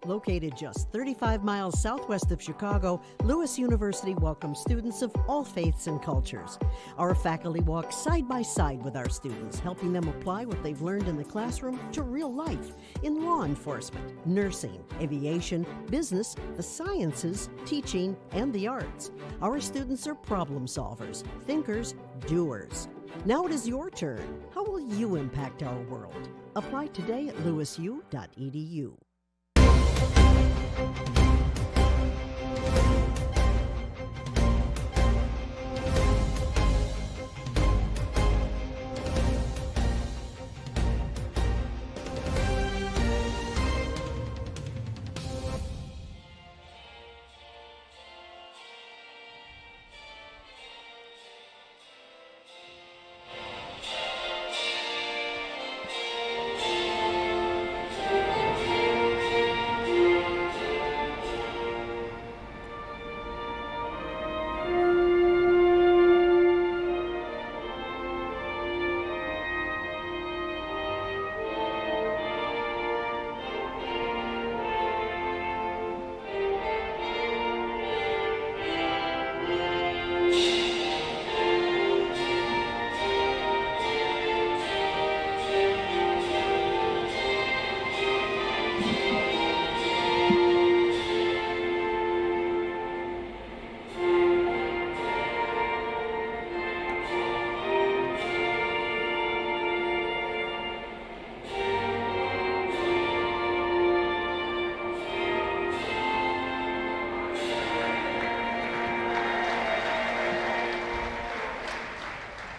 Located just 35 miles southwest of Chicago, Lewis University welcomes students of all faiths and cultures. Our faculty walk side by side with our students, helping them apply what they've learned in the classroom to real life in law enforcement, nursing, aviation, business, the sciences, teaching, and the arts. Our students are problem solvers, thinkers, doers. Now it is your turn. How will you impact our world? Apply today at lewisu.edu.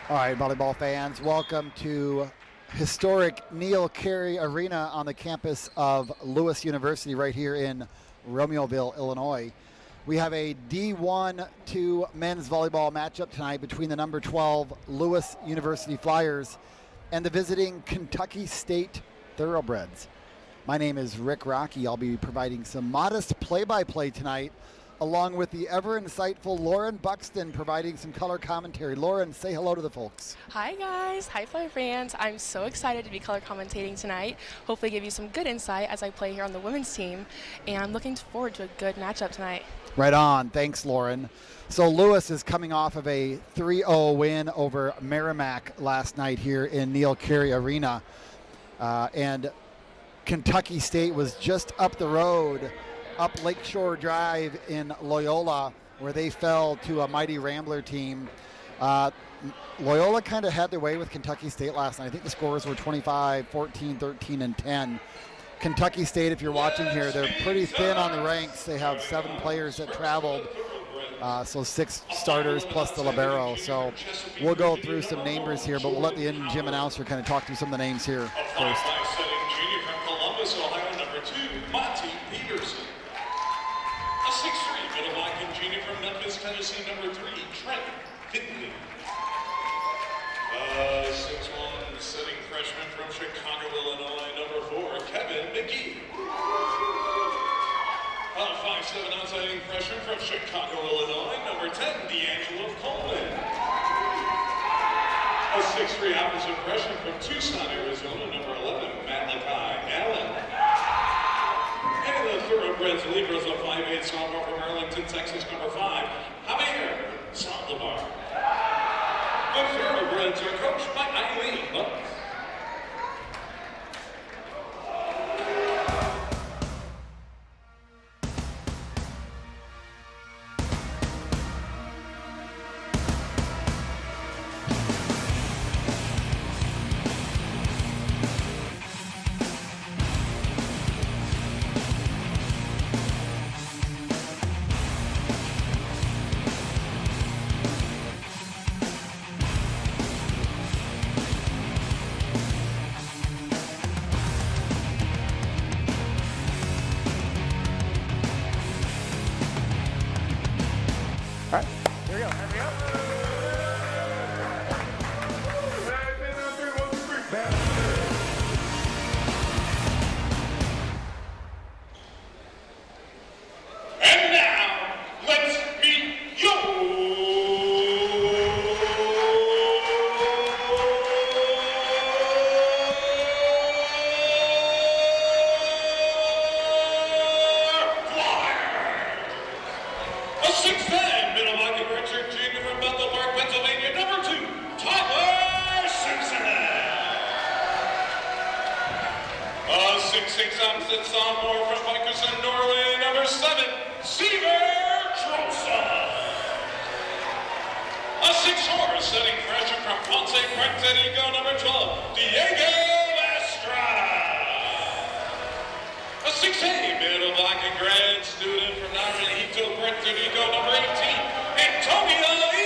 All right, volleyball fans, welcome to historic Neil Carey Arena on the campus of Lewis University right here in Romeoville, Illinois. We have a D1-2 men's volleyball matchup tonight between the number 12 Lewis University Flyers and the visiting Kentucky State Thoroughbreds. My name is Rick Rocky. I'll be providing some modest play-by-play tonight, along with the ever insightful Lauren Buxton providing some color commentary. Lauren, say hello to the folks. Hi guys, hi Fly fans. I'm so excited to be color commentating tonight. Hopefully give you some good insight as I play here on the women's team, and I'm looking forward to a good matchup tonight. Right on, thanks Lauren. So Lewis is coming off of a 3-0 win over Merrimack last night here in Neil Carey Arena. And Kentucky State was just up the road, up Lakeshore Drive in Loyola, where they fell to a mighty Rambler team. Loyola kind of had their way with Kentucky State last night. I think the scores were 25, 14, 13, and 10. Kentucky State, if you're watching here, they're pretty thin on the ranks. They have 7 players that traveled, so 6 starters plus the libero. So we'll go through some namers here, but we'll let the in-gym announcer kind of talk through some of the names here first. Junior from Columbus, Ohio, number 2, Monty Peterson. A 6'3" middle blocker junior from Memphis, Tennessee, number 3, Trent Finley. 6'1" setting freshman from Chicago, Illinois, number 4, Kevin McGee. 5'7" outside freshman from Chicago, Illinois, number 10, D'Angelo Coleman. A 6'3" opposite freshman from Tucson, Arizona, number 11, Malachi Allen. And the Thoroughbreds Libras, a 5'8" sophomore from Arlington, Texas, number 5, Javier Saldivar. The Thoroughbreds are coached by Eileen Bucks. Puerto Rico, number 12, Diego Estrada. A 6A middle block and grad student from Naranjito, Puerto Rico, number 18, Antonio Elias.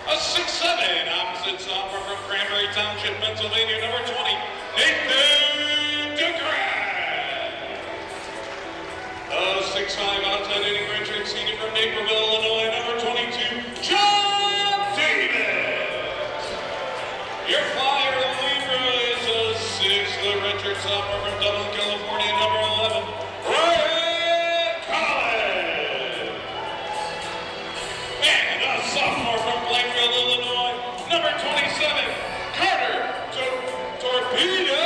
A 6'7", opposite sophomore from Cranberry Township, Pennsylvania, number 20, Nathan DeGrasse. A 6'5", outside hitting redshirt senior from Naperville, Illinois, number 22, John Davis. Your flyer Libra is a 6, the redshirt sophomore from Dublin, California, number 11, Ryan Collins. And a sophomore from Blankville, Illinois, number 27, Carter Torpedo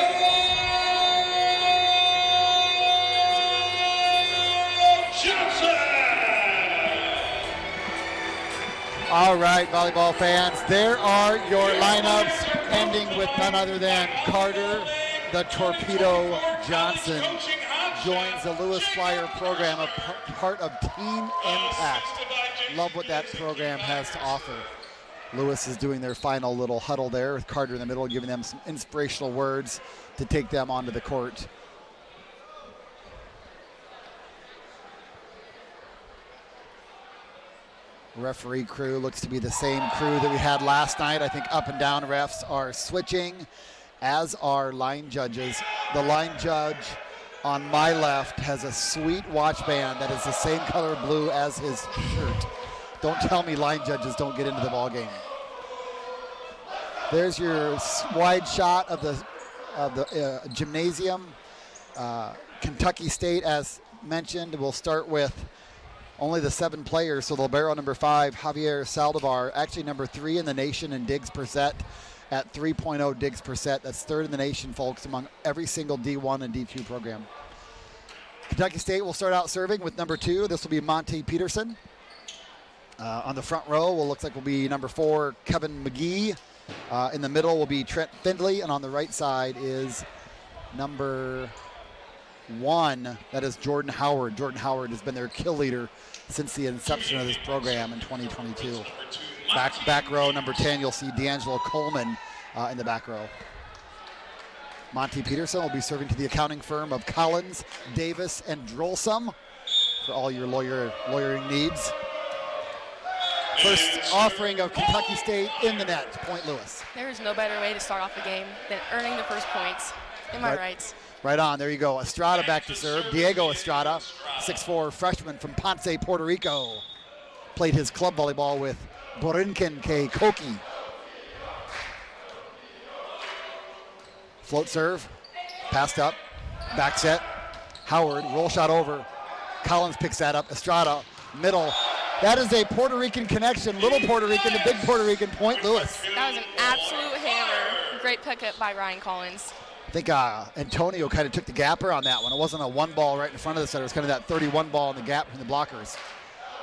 Johnson. All right, volleyball fans, there are your lineups, ending with none other than Carter the Torpedo Johnson joins the Lewis Flyer program, a part of Team Impact. Love what that program has to offer. Lewis is doing their final little huddle there with Carter in the middle, giving them some inspirational words to take them onto the court. Referee crew looks to be the same crew that we had last night. I think up and down refs are switching, as are line judges. The line judge on my left has a sweet watch band that is the same color blue as his shirt. Don't tell me line judges don't get into the ball game. There's your wide shot of the gymnasium. Kentucky State, as mentioned, will start with only the 7 players. So the libero number 5, Javier Saldivar, actually number 3 in the nation in digs per set at 3.0 digs per set. That's 3rd in the nation, folks, among every single D1 and D2 program. Kentucky State will start out serving with number 2. This will be Monte Peterson. On the front row looks like will be number 4, Kevin McGee. In the middle will be Trent Findley, and on the right side is number 1. That is Jordan Howard. Jordan Howard has been their kill leader since the inception of this program in 2022. Back row, number 10, you'll see D'Angelo Coleman in the back row. Monte Peterson will be serving to the accounting firm of Collins, Davis, and Drolsum for all your lawyering needs. First offering of Kentucky State in the net, Point Lewis. There is no better way to start off the game than earning the first points. Am I right? Right on, there you go. Estrada back to serve. Diego Estrada, 6'4", freshman from Ponce, Puerto Rico. Played his club volleyball with Borinquen K. Koki. Float serve, passed up, back set. Howard, roll shot over. Collins picks that up. Estrada, middle. That is a Puerto Rican connection. Little Puerto Rican to big Puerto Rican, Point Lewis. That was an absolute hammer. Great pickup by Ryan Collins. I think Antonio kind of took the gapper on that one. It wasn't a 1 ball right in front of the center. It was kind of that 31 ball in the gap from the blockers.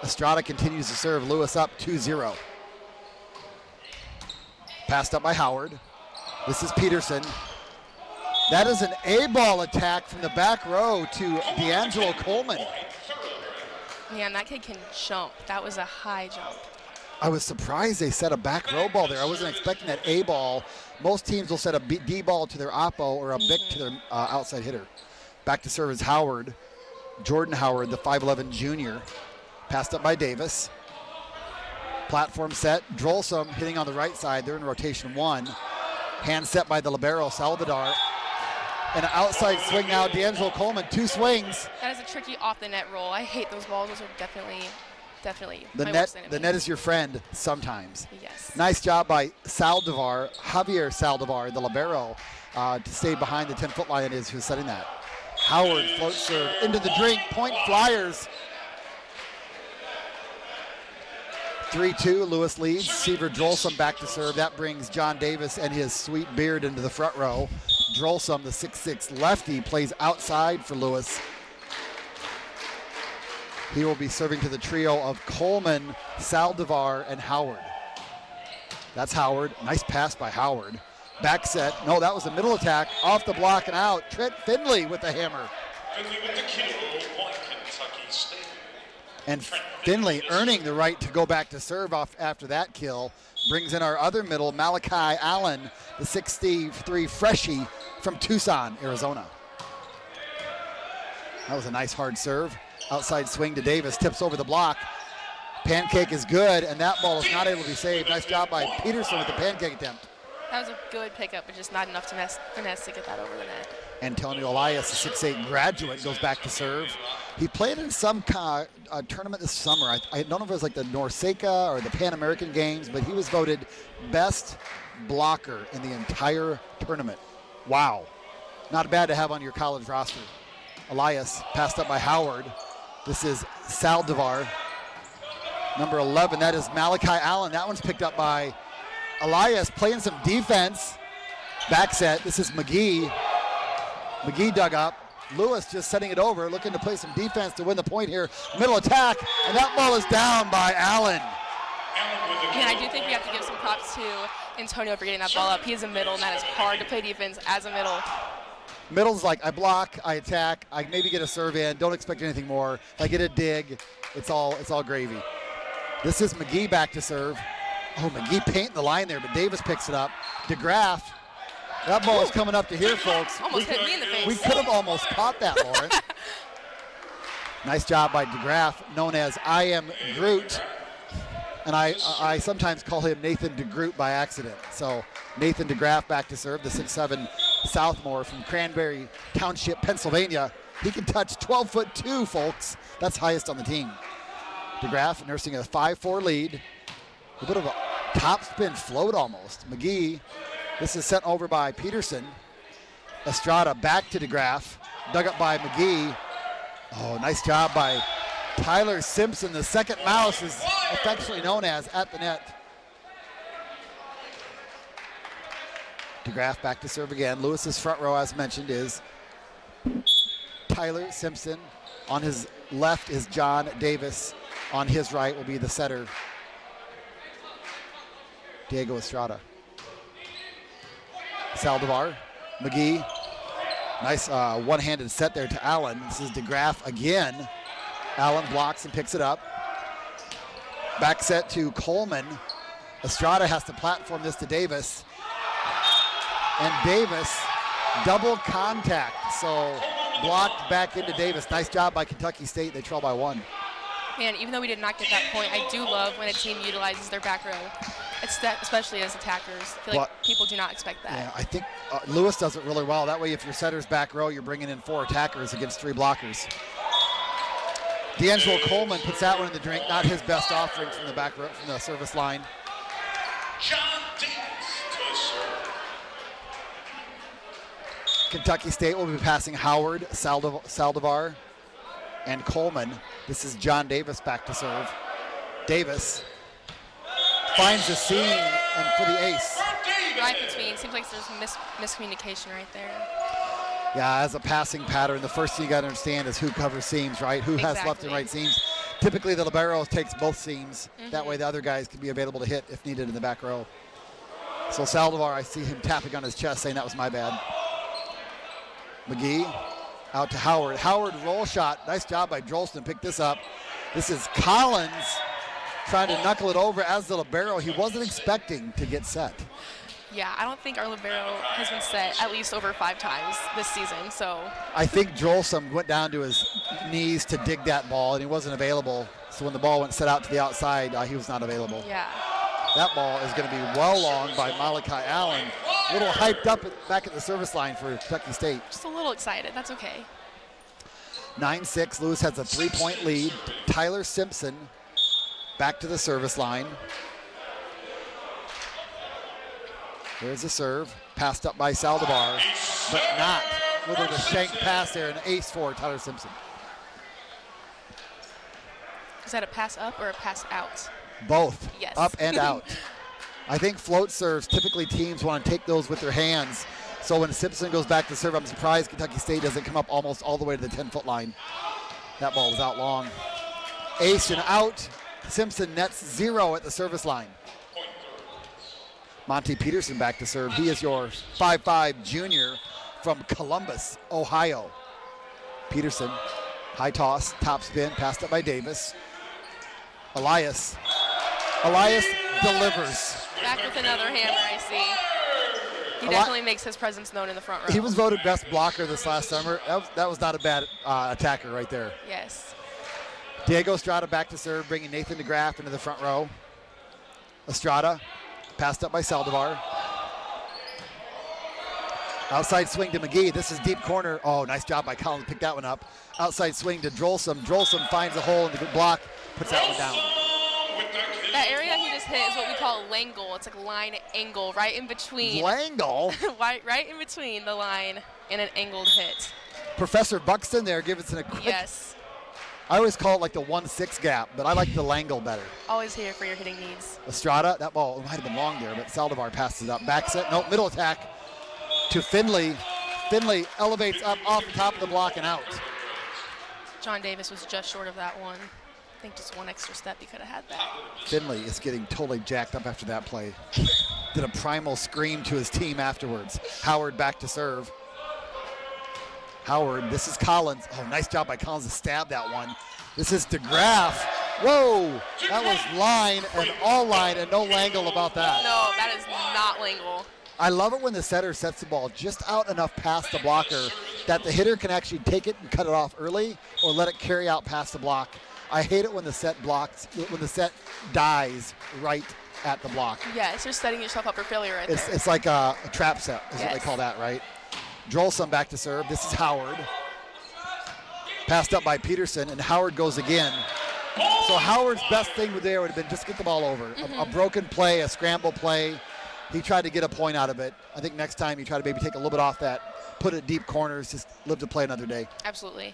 Estrada continues to serve. Lewis up 2-0. Passed up by Howard. This is Peterson. That is an A-ball attack from the back row to D'Angelo Coleman. Man, that kid can jump. That was a high jump. I was surprised they set a back row ball there. I wasn't expecting that A-ball. Most teams will set a D-ball to their oppo or a BIC to their outside hitter. Back to serve is Howard. Jordan Howard, the 5'11 junior. Passed up by Davis. Platform set. Drolsum hitting on the right side. They're in rotation 1. Hand set by the libero, Salvador. And an outside swing now, D'Angelo Coleman, 2 swings. That is a tricky off-the-net roll. I hate those balls. Those are definitely the my net. worst enemy. The net is your friend sometimes. Yes. Nice job by Saldivar, Javier Saldivar, the libero, to stay behind the 10-foot line. Is who's setting that. Howard float serve into the drink. Point Flyers. 3-2. Lewis leads. Seaver Drolsum back to serve. That brings John Davis and his sweet beard into the front row. Drolsum, the 6'6 lefty, plays outside for Lewis. He will be serving to the trio of Coleman, Saldivar, and Howard. That's Howard. Nice pass by Howard. Back set. No, that was a middle attack. Off the block and out. Trent Findley with the hammer. Findley with the kill. Point Kentucky State. And Finley earning the right to go back to serve off after that kill. Brings in our other middle, Malachi Allen, the 6'3" freshie from Tucson, Arizona. That was a nice hard serve. Outside swing to Davis, tips over the block. Pancake is good, and that ball is not able to be saved. Nice job by Peterson with the pancake attempt. That was a good pickup, but just not enough to finesse to get that over the net. Antonio Elias, a 6'8" graduate, goes back to serve. He played in some tournament this summer. I don't know if it was like the Norseca or the Pan American Games, but he was voted best blocker in the entire tournament. Wow. Not bad to have on your college roster. Elias passed up by Howard. This is Saldivar. Number 11, that is Malachi Allen. That one's picked up by Elias, playing some defense. Back set, this is McGee. McGee dug up. Lewis just setting it over, looking to play some defense to win the point here. Middle attack, and that ball is down by Allen. Yeah, I do think we have to give some props to Antonio for getting that ball up. He is a middle, and that is hard to play defense as a middle. Middle's like, I block, I attack, I maybe get a serve in, don't expect anything more. If I get a dig, it's all gravy. This is McGee back to serve. Oh, McGee painting the line there, but Davis picks it up. DeGraff, that ball is coming up to here, folks. Almost hit me in the face. We could have almost caught that, Lauren. Nice job by DeGraff, known as I Am Groot. And I sometimes call him Nathan DeGroot by accident. So Nathan DeGraff back to serve, the 6'7" sophomore from Cranberry Township, Pennsylvania. He can touch 12'2", folks. That's highest on the team. DeGraff nursing a 5-4 lead. A bit of a top spin float almost. McGee, this is sent over by Peterson. Estrada back to DeGraff. Dug up by McGee. Oh, nice job by Tyler Simpson. The second mouse is affectionately known as at the net. DeGraff back to serve again. Lewis's front row, as mentioned, is Tyler Simpson. On his left is John Davis. On his right will be the setter, Diego Estrada. Saldivar, McGee. Nice one-handed set there to Allen. This is DeGraff again. Allen blocks and picks it up. Back set to Coleman. Estrada has to platform this to Davis. And Davis, double contact. So blocked back into Davis. Nice job by Kentucky State. They trail by 1. Man, even though we did not get that point, I do love when a team utilizes their back row, especially as attackers. I feel like people do not expect that. Yeah, I think Lewis does it really well. That way, if your setter's back row, you're bringing in 4 attackers against 3 blockers. D'Angelo Coleman puts that one in the drink. Not his best offering from the back row, from the service line. John Davis to serve. Kentucky State will be passing Howard, Saldivar, and Coleman. This is John Davis back to serve. Davis finds the seam and for the ace. Right between, seems like there's miscommunication right there. Yeah, as a passing pattern, the first thing you got to understand is who covers seams, right? Who has left and right seams. Typically, the libero takes both seams. That way, the other guys can be available to hit if needed in the back row. So Saldivar, I see him tapping on his chest, saying that was my bad. McGee out to Howard. Howard roll shot. Nice job by Drolston. Pick this up. This is Collins trying to knuckle it over as the libero. He wasn't expecting to get set. Yeah, I don't think our libero has been set at least over 5 times this season. So I think Drolston went down to his knees to dig that ball, and he wasn't available. So when the ball went set out to the outside, he was not available. Yeah. That ball is going to be well long by Malachi Allen. A little hyped up back at the service line for Kentucky State. Just a little excited. That's okay. 9-6. Lewis has a 3-point lead. Tyler Simpson back to the service line. There's a serve. Passed up by Saldivar, but not. With a shank pass there, an ace for Tyler Simpson. Is that a pass up or a pass out? Both. Yes. Up and out. I think float serves, typically teams want to take those with their hands. So when Simpson goes back to serve, I'm surprised Kentucky State doesn't come up almost all the way to the 10-foot line. That ball was out long. Ace and out. Simpson nets 0 at the service line. Monty Peterson back to serve. He is your 5'5" junior from Columbus, Ohio. Peterson, high toss, top spin, passed up by Davis. Elias delivers. Back with another hammer, I see. He definitely makes his presence known in the front row. He was voted best blocker this last summer. That was not a bad attacker right there. Yes. Diego Estrada back to serve, bringing Nathan DeGraff into the front row. Estrada passed up by Saldivar. Outside swing to McGee. This is deep corner. Oh, nice job by Collins. Pick that one up. Outside swing to Drolsom. Drolsom finds a hole in the block, puts that one down. That area he just hit is what we call a langle. It's like a line angle right in between. Langle? right in between the line and an angled hit. Professor Buxton there gives us a quick. Yes. I always call it like the 1-6 gap, but I like the Langle better. Always here for your hitting needs. Estrada, that ball might have been long there, but Saldivar passes it up. Back set, no, middle attack to Finley. Finley elevates up off the top of the block and out. John Davis was just short of that one. I think just one extra step he could have had that. Finley is getting totally jacked up after that play. Did a primal scream to his team afterwards. Howard back to serve. Howard, this is Collins. Oh, nice job by Collins to stab that one. This is DeGraff. Whoa, that was line and all line and no Langle about that. No, that is not Langle. I love it when the setter sets the ball just out enough past the blocker that the hitter can actually take it and cut it off early or let it carry out past the block. I hate it when the set dies right at the block. Yes, you're setting yourself up for failure right there. It's like a trap set is what they call that, right? Drolsom back to serve. This is Howard. Passed up by Peterson, and Howard goes again. So Howard's best thing there would have been just get the ball over. A broken play, a scramble play. He tried to get a point out of it. I think next time you try to maybe take a little bit off that, put it deep corners, just live to play another day. Absolutely.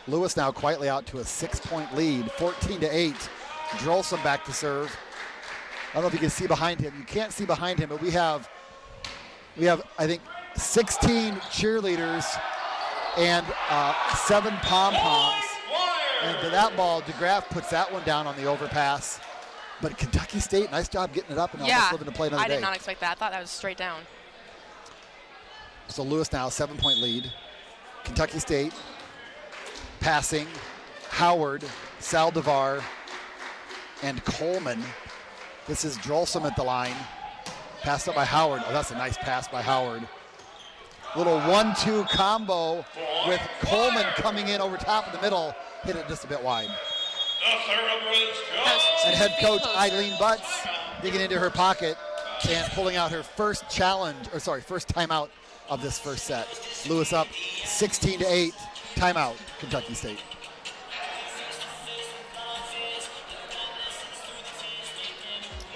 Lewis now quietly out to a 6-point lead, 14-8. Drolsom back to serve. I don't know if you can see behind him. You can't see behind him, but we have I think 16 cheerleaders and 7 pom-poms. And to that ball, DeGraff puts that one down on the overpass. But Kentucky State, nice job getting it up and almost living to play another day. I did not expect that. I thought that was straight down. So Lewis now 7-point lead. Kentucky State passing Howard, Saldivar, and Coleman. This is Drolsom at the line. Passed up by Howard. Oh, that's a nice pass by Howard. Little 1-2 combo with Coleman coming in over top of the middle. Hit it just a bit wide. And head coach Eileen Butts digging into her pocket and pulling out her first timeout of this first set. Lewis up 16-8. Timeout, Kentucky State.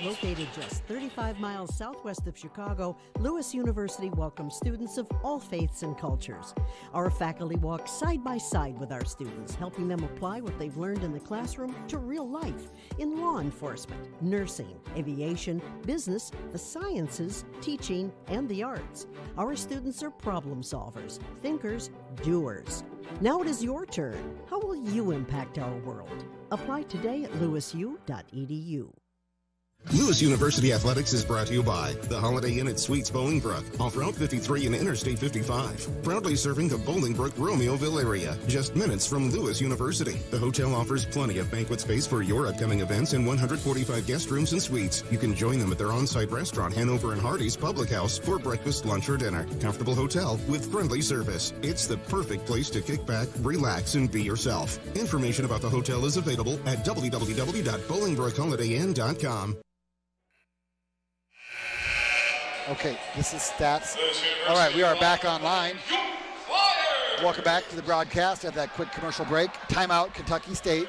Located just 35 miles southwest of Chicago, Lewis University welcomes students of all faiths and cultures. Our faculty walk side by side with our students, helping them apply what they've learned in the classroom to real life in law enforcement, nursing, aviation, business, the sciences, teaching, and the arts. Our students are problem solvers, thinkers, doers. Now it is your turn. How will you impact our world? Apply today at lewisu.edu. Lewis University Athletics is brought to you by the Holiday Inn at Suites Bolingbrook, off Route 53 and Interstate 55. Proudly serving the Bolingbrook Romeoville area, just minutes from Lewis University. The hotel offers plenty of banquet space for your upcoming events and 145 guest rooms and suites. You can join them at their on-site restaurant, Hanover and Hardy's Public House, for breakfast, lunch, or dinner. Comfortable hotel with friendly service. It's the perfect place to kick back, relax, and be yourself. Information about the hotel is available at www.bolingbrookholidayinn.com. Okay, this is stats. All right, we are back online. Welcome back to the broadcast at that quick commercial break. Timeout, Kentucky State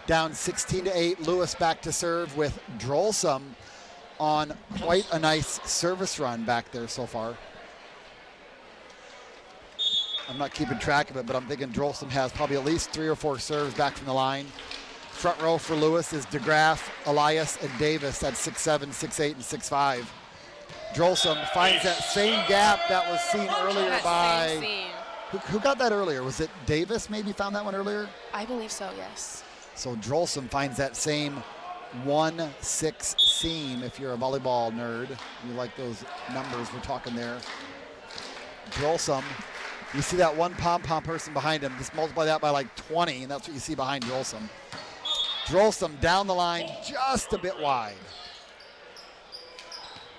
down 16-8. Lewis back to serve with Drolsom on quite a nice service run back there so far. I'm not keeping track of it, but I'm thinking Drolsom has probably at least 3 or 4 serves back from the line. Front row for Lewis is DeGraff, Elias, and Davis at 6'7", 6'8", and 6'5". Drolsom finds that same gap that was seen earlier by... Who got that earlier? Was it Davis maybe found that one earlier? I believe so, yes. So Drolsom finds that same 1-6 seam if you're a volleyball nerd. You like those numbers we're talking there. Drolsom, you see that one pom-pom person behind him. Just multiply that by like 20, and that's what you see behind Drolsom. Drolsom down the line, just a bit wide.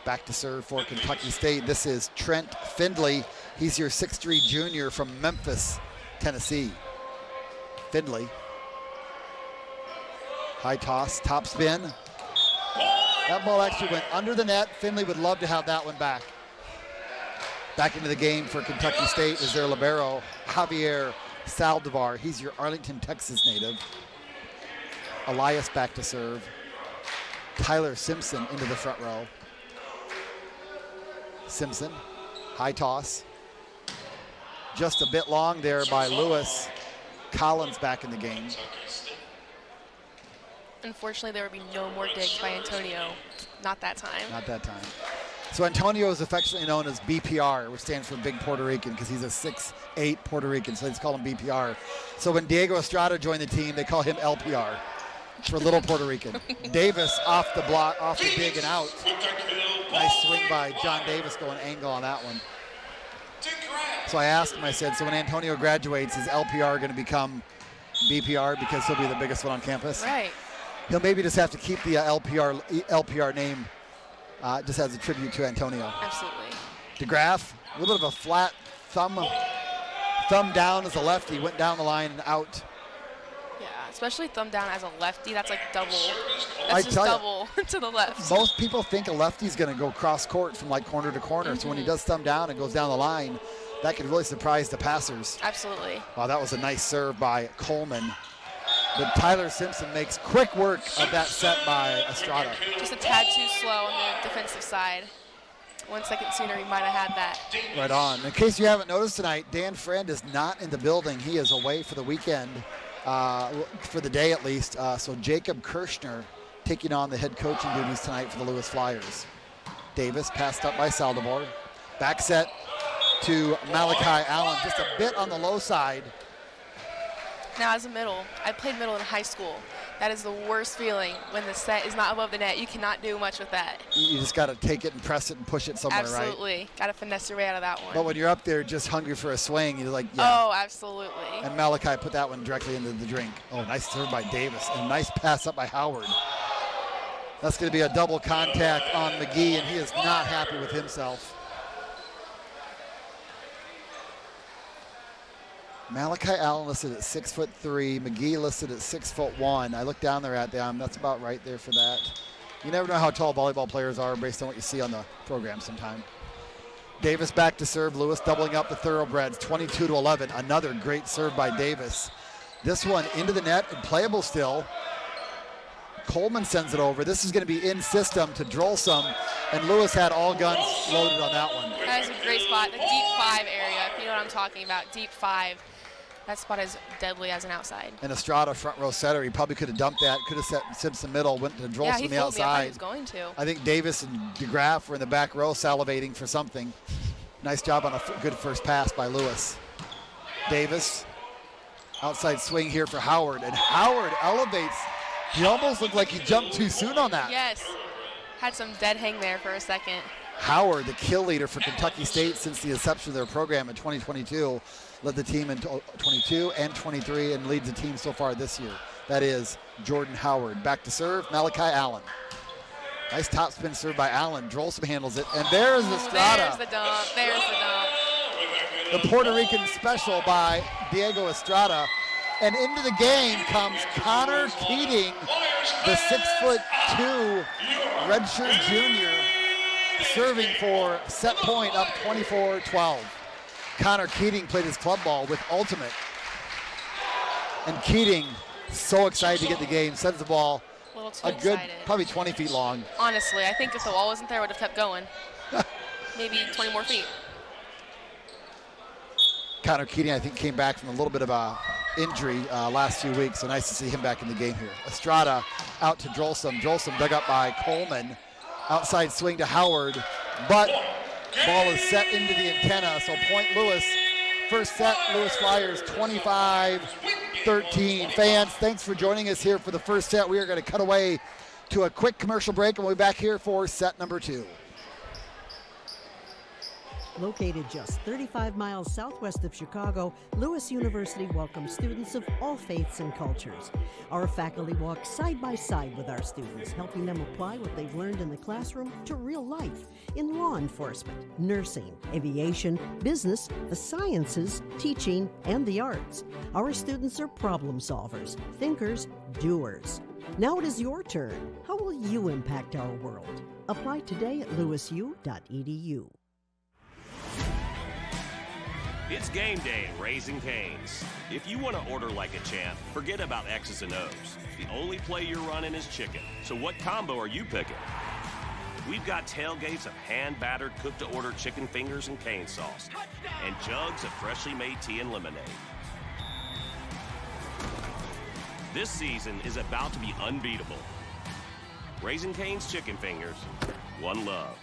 Back to serve for Kentucky State. This is Trent Findley. He's your 6'3" junior from Memphis, Tennessee. Findley. High toss, top spin. That ball actually went under the net. Findley would love to have that one back. Back into the game for Kentucky State is their libero, Javier Saldivar. He's your Arlington, Texas native. Elias back to serve. Tyler Simpson into the front row. Simpson, high toss. Just a bit long there by Lewis. Collins back in the game. Unfortunately, there would be no more digs by Antonio. Not that time. Not that time. So Antonio is affectionately known as BPR, which stands for Big Puerto Rican, because he's a 6'8" Puerto Rican, so they just call him BPR. So when Diego Estrada joined the team, they call him LPR for Little Puerto Rican. Davis off the block, off the dig and out. Nice swing by John Davis, going angle on that one. So I asked him, I said, so when Antonio graduates, is LPR going to become BPR because he'll be the biggest one on campus? Right. He'll maybe just have to keep the LPR name just as a tribute to Antonio. Absolutely. DeGraff, a little bit of a flat thumb down as a lefty, went down the line and out. Yeah, especially thumb down as a lefty. That's like double. I That's just tell ya, double to the left. Most people think a lefty's going to go cross court from like corner to corner. So when he does thumb down and goes down the line, that could really surprise the passers. Absolutely. Wow, that was a nice serve by Coleman. But Tyler Simpson makes quick work of that set by Estrada. Just a tad too slow on the defensive side. 1 second sooner, he might have had that. Right on. In case you haven't noticed tonight, Dan Friend is not in the building. He is away for the weekend, for the day at least. So Jacob Kirshner taking on the head coaching duties tonight for the Lewis Flyers. Davis passed up by Saldivar. Back set to Malachi Allen, just a bit on the low side. Now, as a middle, I played middle in high school. That is the worst feeling when the set is not above the net. You cannot do much with that. You just got to take it and press it and push it somewhere, right? Absolutely. Got to finesse your way out of that one. But when you're up there just hungry for a swing, you're like, yeah. Oh, absolutely. And Malachi put that one directly into the drink. Oh, nice serve by Davis, and nice pass up by Howard. That's going to be a double contact on McGee, and he is not happy with himself. Malachi Allen listed at 6'3", McGee listed at 6'1". I looked down there at them. That's about right there for that. You never know how tall volleyball players are based on what you see on the program sometime. Davis back to serve. Lewis doubling up the Thoroughbreds, 22-11. Another great serve by Davis. This one into the net and playable still. Coleman sends it over. This is going to be in system to Drolsom, and Lewis had all guns loaded on that one. That is a great spot, the deep 5 area, if you know what I'm talking about, deep 5. That spot is deadly as an outside. And Estrada, front row setter, he probably could have dumped that, could have set Simpson middle, went to Drolsom on the outside. Yeah, he fooled me. I thought he was going to. I think Davis and DeGraff were in the back row salivating for something. Nice job on a good first pass by Lewis. Davis, outside swing here for Howard, and Howard elevates. He almost looked like he jumped too soon on that. Yes, had some dead hang there for a second. Howard, the kill leader for Kentucky State since the inception of their program in 2022, led the team in 22 and 23 and leads the team so far this year. That is Jordan Howard. Back to serve, Malachi Allen. Nice top spin serve by Allen. Drolsom handles it, and there's Estrada. There's the dump, there's the dump. The Puerto Rican special by Diego Estrada. And into the game comes Connor Keating, the 6'2" redshirt junior, serving for set point up 24-12. Connor Keating played his club ball with Ultimate. And Keating, so excited to get the game, sends the ball A little too a good, excited. probably 20 feet long. Honestly, I think if the wall wasn't there, I would have kept going. Maybe 20 more feet. Connor Keating, I think, came back from a little bit of a injury last few weeks, so nice to see him back in the game here. Estrada out to Drolsom. Drolsom dug up by Coleman. Outside swing to Howard, but ball is set into the antenna, so point Lewis. First set, Lewis Flyers 25-13. Fans, thanks for joining us here for the first set. We are going to cut away to a quick commercial break, and we'll be back here for set number 2. Located just 35 miles southwest of Chicago, Lewis University welcomes students of all faiths and cultures. Our faculty walk side by side with our students, helping them apply what they've learned in the classroom to real life in law enforcement, nursing, aviation, business, the sciences, teaching, and the arts. Our students are problem solvers, thinkers, doers. Now it is your turn. How will you impact our world? Apply today at lewisu.edu. It's game day at Raising Cane's. If you want to order like a champ, forget about X's and O's. The only play you're running is chicken. So what combo are you picking? We've got tailgates of hand-battered, cooked-to-order chicken fingers and cane sauce, and jugs of freshly made tea and lemonade. This season is about to be unbeatable. Raising Cane's chicken fingers, one love.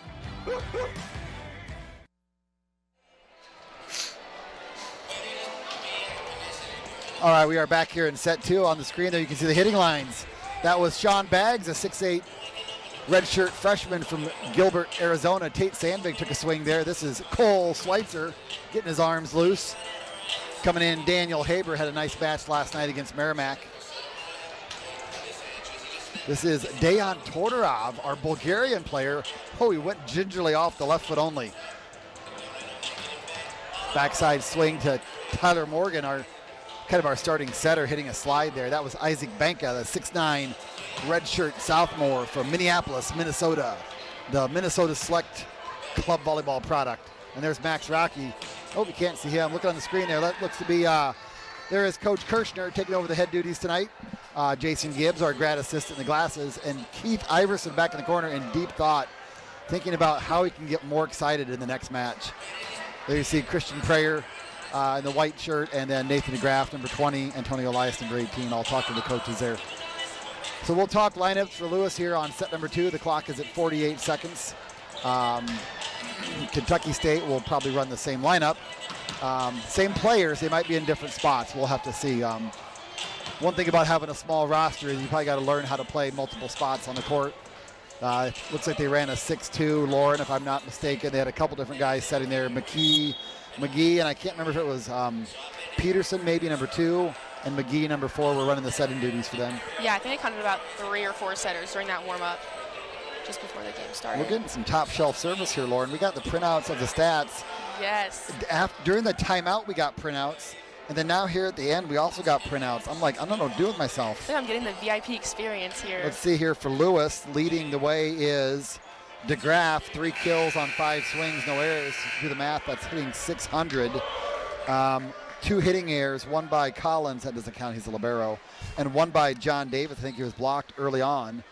All right, we are back here in set 2. On the screen there you can see the hitting lines. That was Sean Baggs, a 6'8" redshirt freshman from Gilbert, Arizona. Tate Sandvig took a swing there. This is Cole Schweitzer getting his arms loose. Coming in, Daniel Haber had a nice match last night against Merrimack. This is Dejan Todorov, our Bulgarian player. Oh, he went gingerly off the left foot only. Backside swing to Tyler Morgan, our starting setter, hitting a slide there. That was Isaac Banka, the 6'9" redshirt sophomore from Minneapolis, Minnesota, the Minnesota Select Club volleyball product. And there's Max Rocky. Oh, you can't see him. Look on the screen there. That looks to be, there is Coach Kirshner taking over the head duties tonight. Jason Gibbs, our grad assistant in the glasses, and Keith Iverson back in the corner in deep thought, thinking about how he can get more excited in the next match. There you see Christian Prayer in the white shirt, and then Nathan DeGraff, number 20, Antonio Elias, number 18. I'll talk to the coaches there. So we'll talk lineups for Lewis here on set number 2. The clock is at 48 seconds. Kentucky State will probably run the same lineup. Same players, they might be in different spots. We'll have to see. One thing about having a small roster is you probably got to learn how to play multiple spots on the court. Looks like they ran a 6-2 Lauren, if I'm not mistaken. They had a couple different guys setting there. McGee, and I can't remember if it was Peterson, maybe number 2, and McGee, number 4, were running the setting duties for them. Yeah, I think I counted about 3 or 4 setters during that warm-up just before the game started. We're getting some top shelf service here, Lauren. We got the printouts of the stats. Yes. During the timeout, we got printouts. And then now here at the end, we also got printouts. I'm like, I don't know what to do with myself. I think I'm getting the VIP experience here. Let's see here for Lewis. Leading the way is DeGraff, 3 kills on 5 swings, no errors. Do the math, that's hitting 600. 2 hitting errors, 1 by Collins, that doesn't count, he's a libero, and 1 by John Davis. I think he was blocked early on.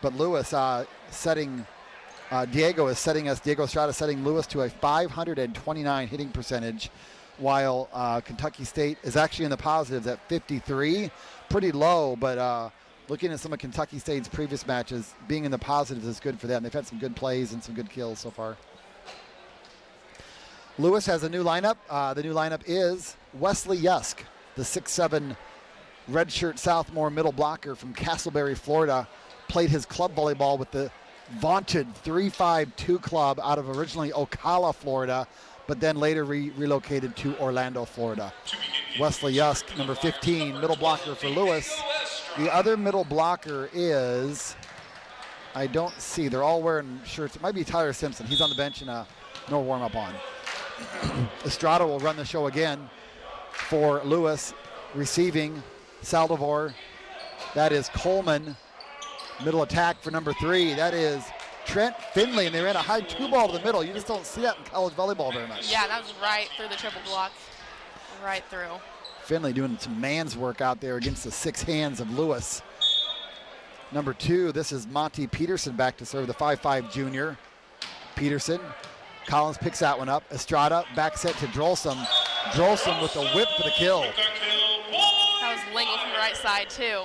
But Lewis Diego Estrada setting Lewis to a 529 hitting percentage, while Kentucky State is actually in the positives at 53. Pretty low, but looking at some of Kentucky State's previous matches, being in the positives is good for them. They've had some good plays and some good kills so far. Lewis has a new lineup. The new lineup is Wesley Yusk, the 6'7" redshirt sophomore middle blocker from Castleberry, Florida. Played his club volleyball with the vaunted 352 club out of originally Ocala, Florida, but then later relocated to Orlando, Florida. Wesley Yusk, number 15, middle blocker for Lewis. The other middle blocker is, I don't see, they're all wearing shirts. It might be Tyler Simpson. He's on the bench and no warm-up on. Estrada will run the show again for Lewis. Receiving, Saldivar. That is Coleman. Middle attack for number 3. That is Trent Finley, and they ran a high 2-ball to the middle. You just don't see that in college volleyball very much. Yeah, that was right through the triple block. Right through. Finley doing some man's work out there against the 6 hands of Lewis. Number 2, this is Monty Peterson back to serve, the 5'5" junior. Peterson. Collins picks that one up. Estrada, back set to Drolsom. Drolsom with the whip for the kill. That was Lingle from the right side, too.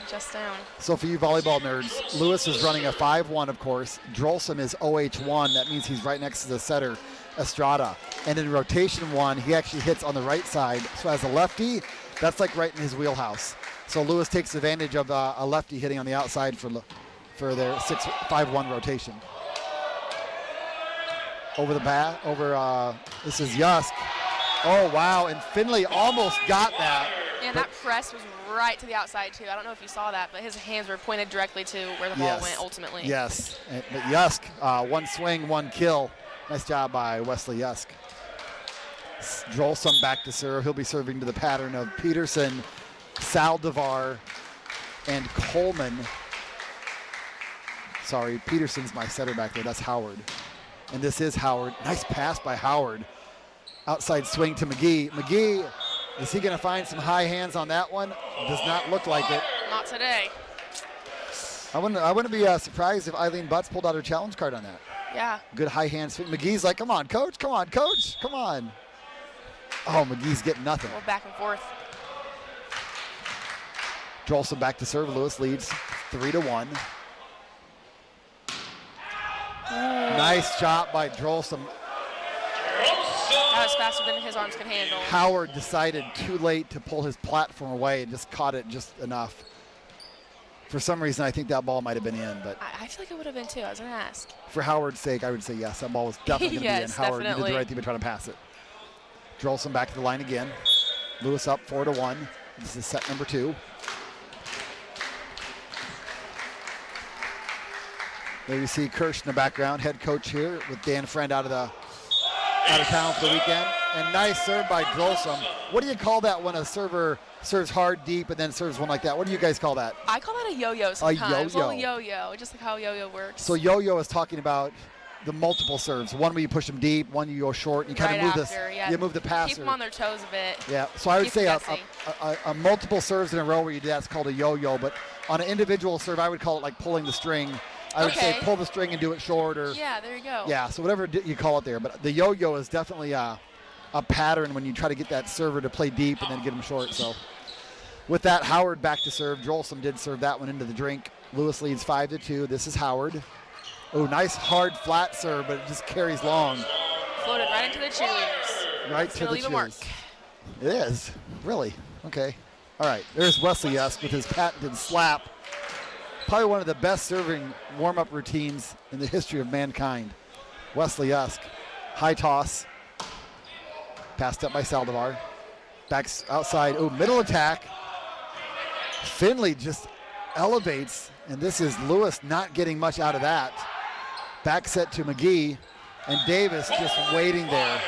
Just down. So for you volleyball nerds, Lewis is running a 5-1, of course. Drolsom is OH1. That means he's right next to the setter, Estrada. And in rotation 1, he actually hits on the right side. So as a lefty, that's like right in his wheelhouse. So Lewis takes advantage of a lefty hitting on the outside for their 5-1 rotation. over the bat, this is Yusk. Oh, wow, and Finley almost got that. And that press was right to the outside, too. I don't know if you saw that, but his hands were pointed directly to where the ball went ultimately. Yes, but Yusk, one swing, one kill. Nice job by Wesley Yusk. Drolsom back to serve. He'll be serving to the pattern of Peterson, Saldivar, and Coleman. Sorry, Peterson's my setter back there. That's Howard. And this is Howard. Nice pass by Howard. Outside swing to McGee. McGee, is he going to find some high hands on that one? Does not look like it. Not today. I wouldn't be surprised if Eileen Butts pulled out her challenge card on that. Yeah. Good high hand swing. McGee's like, come on, coach. Come on, coach. Come on. Oh, McGee's getting nothing. Well, back and forth. Drolsom back to serve. Lewis leads 3-1. Nice shot by Drolsom. That was faster than his arms could handle. Howard decided too late to pull his platform away and just caught it just enough. For some reason, I think that ball might have been in, but I feel like it would have been too. I was going to ask. for Howard's sake, I would say yes. That ball was definitely going to Yes, be in. Howard definitely. did the right thing by trying to pass it. Drolsom back to the line again. Lewis up 4-1. This is set number 2. There you see Kirsch in the background, head coach here with Dan Friend out of town for the weekend. And nice serve by Drolsom. What do you call that when a server serves hard deep and then serves one like that? What do you guys call that? I call that a yo-yo sometimes. yo-yo. A little yo-yo, just like how yo-yo works. So yo-yo is talking about the multiple serves. One where you push them deep, one you go short, and you kind right of move after, this. yeah. You move the passer. Keep them on their toes a bit. Yeah. So I would Keep say them a multiple serves in a row where you do that's called a yo-yo. But on an individual serve, I would call it like pulling the string. I would say pull the string and do it short, or yeah, there you go. yeah. So whatever you call it there. But the yo-yo is definitely a pattern when you try to get that server to play deep and then get them short. So with that, Howard back to serve. Drolsom did serve that one into the drink. Lewis leads 5-2. This is Howard. Oh, nice hard flat serve, but it just carries long. Floated right into the cheerleaders. Right It's to gonna the leave a mark. cheers. It is, really. Okay. All right. There's Wesley Yusk with his patented slap. Probably one of the best serving warm-up routines in the history of mankind. Wesley Yusk, high toss, passed up by Saldivar. Backs outside. Oh, middle attack. Finley just elevates, and this is Lewis not getting much out of that. Back set to McGee, and Davis just waiting there.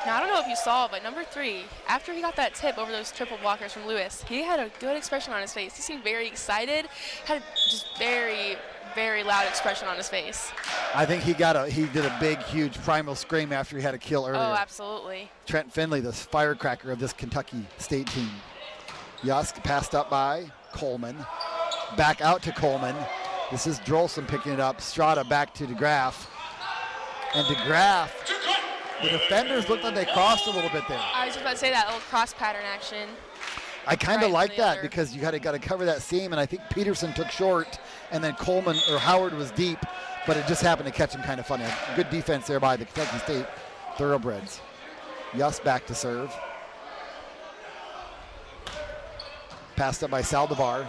Now, I don't know if you saw, but number 3, after he got that tip over those triple blockers from Lewis, he had a good expression on his face. He seemed very excited, had just very, very loud expression on his face. I think he did a big, huge primal scream after he had a kill earlier. Oh, absolutely. Trent Finley, the firecracker of this Kentucky State team. Yusk passed up by Coleman. Back out to Coleman. This is Drolsom picking it up. Strada back to DeGraff. And DeGraff, the defenders looked like they crossed a little bit there. I was just about to say that little cross pattern action. I kind of Right like from the that other. because you got to cover that seam, and I think Peterson took short, and then Coleman or Howard was deep, but it just happened to catch him kind of funny. Good defense there by the Kentucky State Thoroughbreds. Yusk back to serve. Passed up by Saldivar.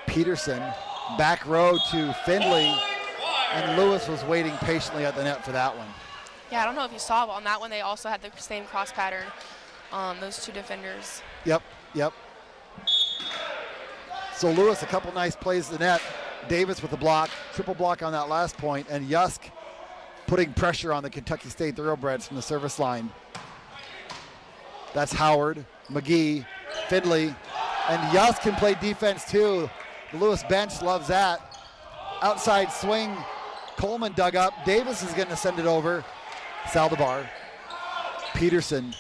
Peterson, back row to Finley, and Lewis was waiting patiently at the net for that one. Yeah, I don't know if you saw, but on that one they also had the same cross pattern. Those two defenders. Yep. So Lewis, a couple nice plays to the net. Davis with the block, triple block on that last point, and Yusk putting pressure on the Kentucky State Thoroughbreds from the service line. That's Howard, McGee, Finley, and Yusk can play defense too. The Lewis bench loves that. Outside swing, Coleman dug up. Davis is going to send it over. Saldivar, Peterson,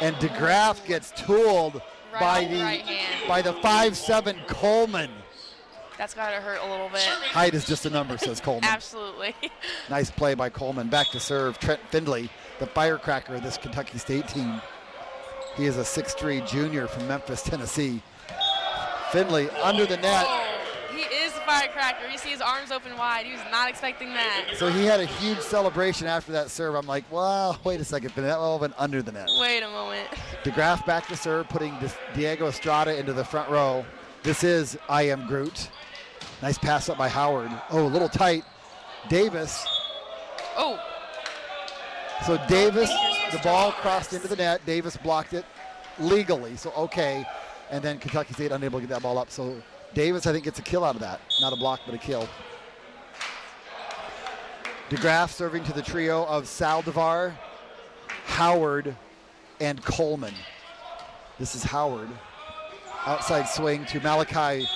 and DeGraff gets tooled by on the right hand. by the 5'7" Coleman. That's got to hurt a little bit. Height is just a number, says Coleman. Absolutely. Nice play by Coleman. Back to serve, Trent Findley, the firecracker of this Kentucky State team. He is a 6'3" junior from Memphis, Tennessee. Findley under the net. Oh, he is the firecracker. You see his arms open wide. He was not expecting that. So he had a huge celebration after that serve. I'm like, well, wait a second, Findley, that all went under the net. Wait a moment. DeGraff back to serve, putting Diego Estrada into the front row. This is I Am Groot. Nice pass up by Howard. Oh, a little tight. Davis Oh. So Davis, the ball crossed into the net. Davis blocked it legally, so okay. And then Kentucky State unable to get that ball up. So Davis, I think, gets a kill out of that. Not a block, but a kill. DeGraff serving to the trio of Saldivar, Howard, and Coleman. This is Howard. Outside swing to Malachi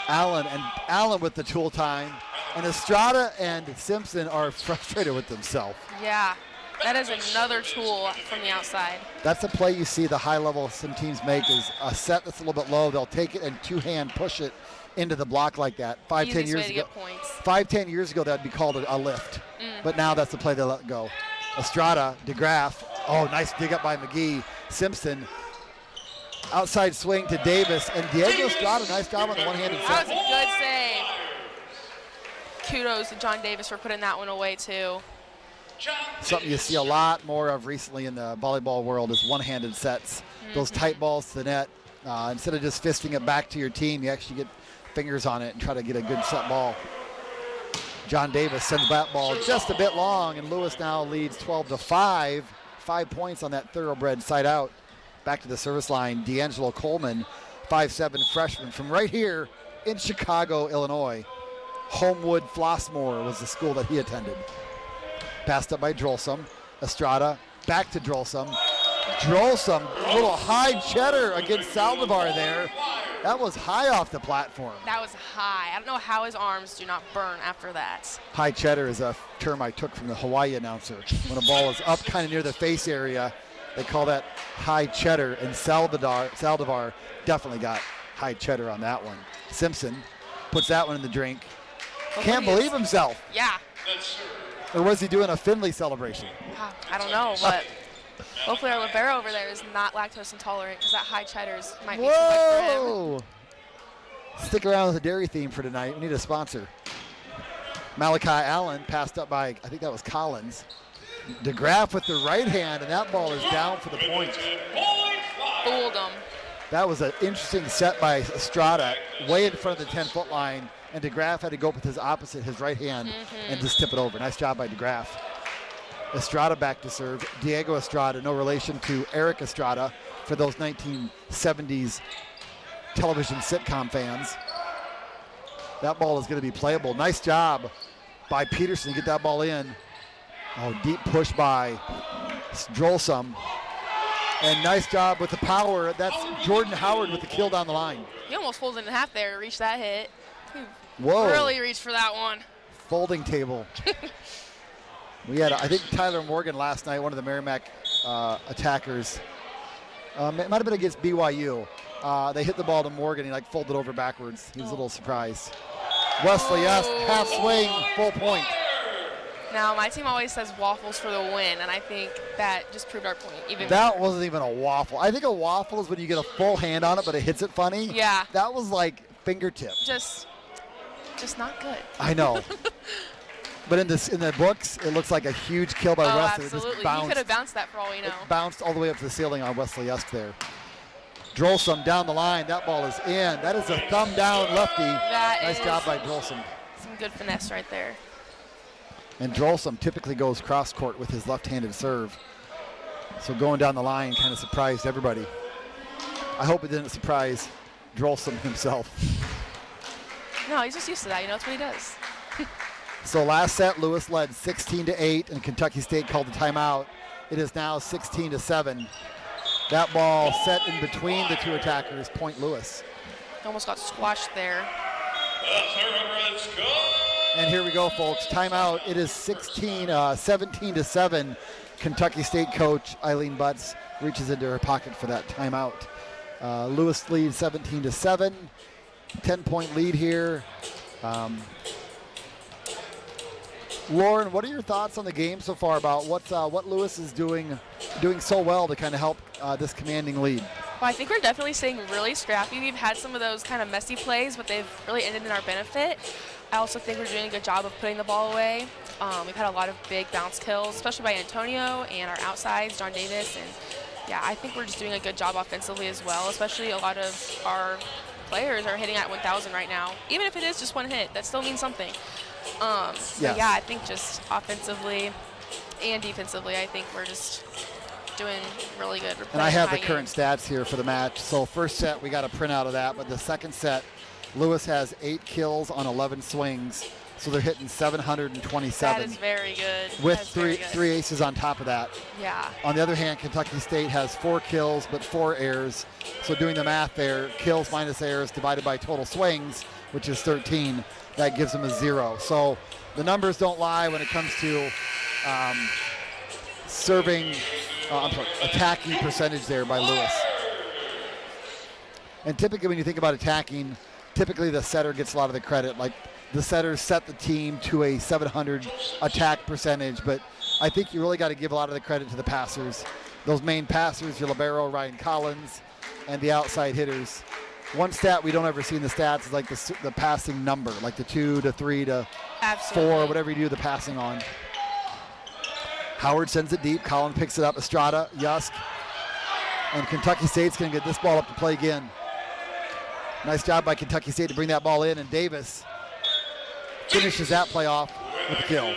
Allen, and Allen with the tool time. And Estrada and Simpson are frustrated with themselves. Yeah, that is another tool from the outside. That's a play you see the high level some teams make, is a set that's a little bit low. They'll take it and two-hand push it into the block like that. 5-10 years ago. 5-10 years ago, that'd be called a lift. But now that's the play they let go. Estrada, DeGraff. Oh, nice dig up by McGee. Simpson. Outside swing to Davis, and Diego Estrada, nice job on the one-handed set. That was a good save. Kudos to John Davis for putting that one away, too. Something you see a lot more of recently in the volleyball world is one-handed sets. Those tight balls to the net. Instead of just fisting it back to your team, you actually get fingers on it and try to get a good set ball. John Davis sends that ball just a bit long, and Lewis now leads 12-5. 5 points on that Thoroughbred side out. Back to the service line, D'Angelo Coleman, 5'7" freshman from right here in Chicago, Illinois. Homewood Flossmoor was the school that he attended. Passed up by Drolsum. Estrada, back to Drolsum. Drolsum, little high cheddar against Saldivar there. That was high off the platform. That was high. I don't know how his arms do not burn after that. High cheddar is a term I took from the Hawaii announcer. When a ball is up kind of near the face area, they call that high cheddar, and Saldivar definitely got high cheddar on that one. Simpson puts that one in the drink. Can't believe himself. Yeah. Or was he doing a Finley celebration? I don't know, but hopefully our libero over there is not lactose intolerant, because that high cheddars might be too much for him. Stick around with the dairy theme for tonight. We need a sponsor. Malachi Allen passed up by, I think that was Collins. DeGraff with the right hand, and that ball is down for the point. Fooled him. That was an interesting set by Estrada, way in front of the 10-foot line, and DeGraff had to go up with his opposite, his right hand, and just tip it over. Nice job by DeGraff. Estrada back to serve. Diego Estrada, no relation to Eric Estrada, for those 1970s television sitcom fans. That ball is going to be playable. Nice job by Peterson to get that ball in. Oh, deep push by Drolsum. And nice job with the power. That's Jordan Howard with the kill down the line. He almost folded in half there to reach that hit. Whoa. Really reached for that one. Folding table. We had, I think, Tyler Morgan last night, one of the Merrimack attackers. It might have been against BYU. They hit the ball to Morgan. He folded over backwards. He was a little surprised. Wesley Est, half swing, full point. Now, my team always says waffles for the win, and I think that just proved our point. That wasn't even a waffle. I think a waffle is when you get a full hand on it, but it hits it funny. Yeah. That was like fingertip. Just not good. I know. But in the books, it looks like a huge kill by Wesley. Absolutely. It just bounced. You could have bounced that for all we know. It bounced all the way up to the ceiling on Wesley Est there. Drolsum down the line. That ball is in. That is a thumb down lefty. Nice job by Drolsum. Some good finesse right there. And Drolsum typically goes cross court with his left-handed serve. So going down the line kind of surprised everybody. I hope it didn't surprise Drolsum himself. No, he's just used to that. That's what he does. So last set, Lewis led 16-8, and Kentucky State called the timeout. It is now 16-7. That ball set in between the two attackers, point Lewis. Almost got squashed there. And here we go, folks. Timeout. It is 17-7. Kentucky State coach Eileen Butts reaches into her pocket for that timeout. Lewis leads 17-7. 10-point lead here. Lauren, what are your thoughts on the game so far about what Lewis is doing so well to kind of help this commanding lead? Well, I think we're definitely staying really scrappy. We've had some of those kind of messy plays, but they've really ended in our benefit. I also think we're doing a good job of putting the ball away. We've had a lot of big bounce kills, especially by Antonio and our outsides, John Davis. And yeah, I think we're just doing a good job offensively as well, especially a lot of our players are hitting at 1,000 right now. Even if it is just one hit, that still means something. But Yes. yeah, I think just offensively and defensively, I think we're just doing really good. We're And I playing have high the current games. stats here for the match. So first set, we got a print out of that, but the second set, Lewis has 8 kills on 11 swings, so they're hitting 727. That is very good. With That is very good. three aces on top of that. Yeah. On the other hand, Kentucky State has 4 kills but 4 errors. So doing the math there, kills minus errors divided by total swings, which is 13, that gives them a 0. So the numbers don't lie when it comes to attacking percentage there by Lewis. And typically when you think about attacking, typically the setter gets a lot of the credit. Like the setters set the team to a 700 attack percentage, but I think you really got to give a lot of the credit to the passers. Those main passers, your libero, Ryan Collins, and the outside hitters. One stat we don't ever see in the stats is like the passing number, like the 2 to 3 to Absolutely. 4, whatever you do the passing on. Howard sends it deep. Collins picks it up. Estrada, Yusk. And Kentucky State's going to get this ball up to play again. Nice job by Kentucky State to bring that ball in. And Davis finishes that play off with a kill.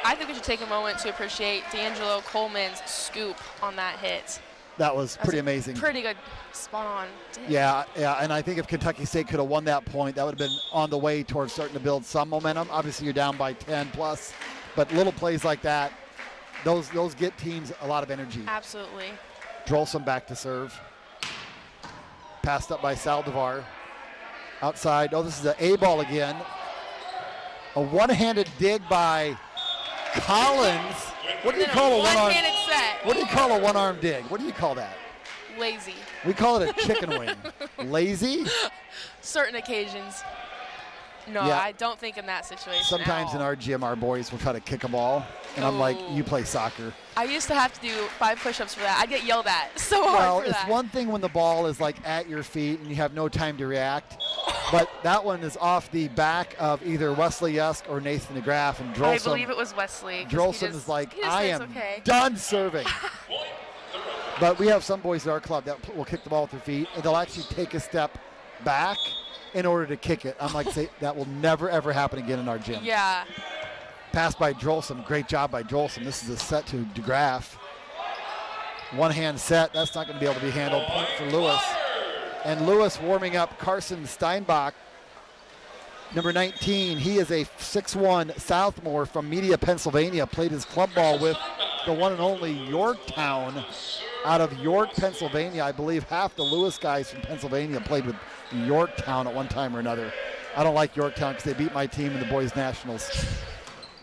I think we should take a moment to appreciate D'Angelo Coleman's scoop on that hit. That was pretty amazing. Pretty good spot on. Yeah, and I think if Kentucky State could have won that point, that would have been on the way towards starting to build some momentum. Obviously, you're down by 10 plus, but little plays like that, those get teams a lot of energy. Absolutely. Drolsom back to serve. Passed up by Saldivar. Outside. Oh, this is an A ball again. A one-handed dig by Collins. What do you call a one-arm? One-handed set. What do you call a one-arm dig? What do you call that? Lazy. We call it a chicken wing. Lazy? Certain occasions. No, Yeah. I don't think in that situation. Sometimes in our gym, our boys will try to kick a ball, and I'm like, you play soccer. I used to have to do 5 push-ups for that. I get yelled at so hard Well, for it's that. one thing when the ball is like at your feet and you have no time to react, but that one is off the back of either Wesley Yusk or Nathan DeGraff, and I Drolsom. believe it was Wesley. 'cause Drolsom he is like, he just I says, am okay. done serving. But we have some boys at our club that will kick the ball with their feet, and they'll actually take a step back in order to kick it. I'm like, say, that will never, ever happen again in our gym. Yeah. Pass by Drolsom. Great job by Drolsom. This is a set to DeGraff. One-hand set. That's not going to be able to be handled. Point for Lewis. And Lewis warming up Carson Steinbach, number 19. He is a 6'1 sophomore from Media, Pennsylvania. Played his club ball with the one and only Yorktown out of York, Pennsylvania. I believe half the Lewis guys from Pennsylvania played with Yorktown at one time or another. I don't like Yorktown because they beat my team in the boys' nationals.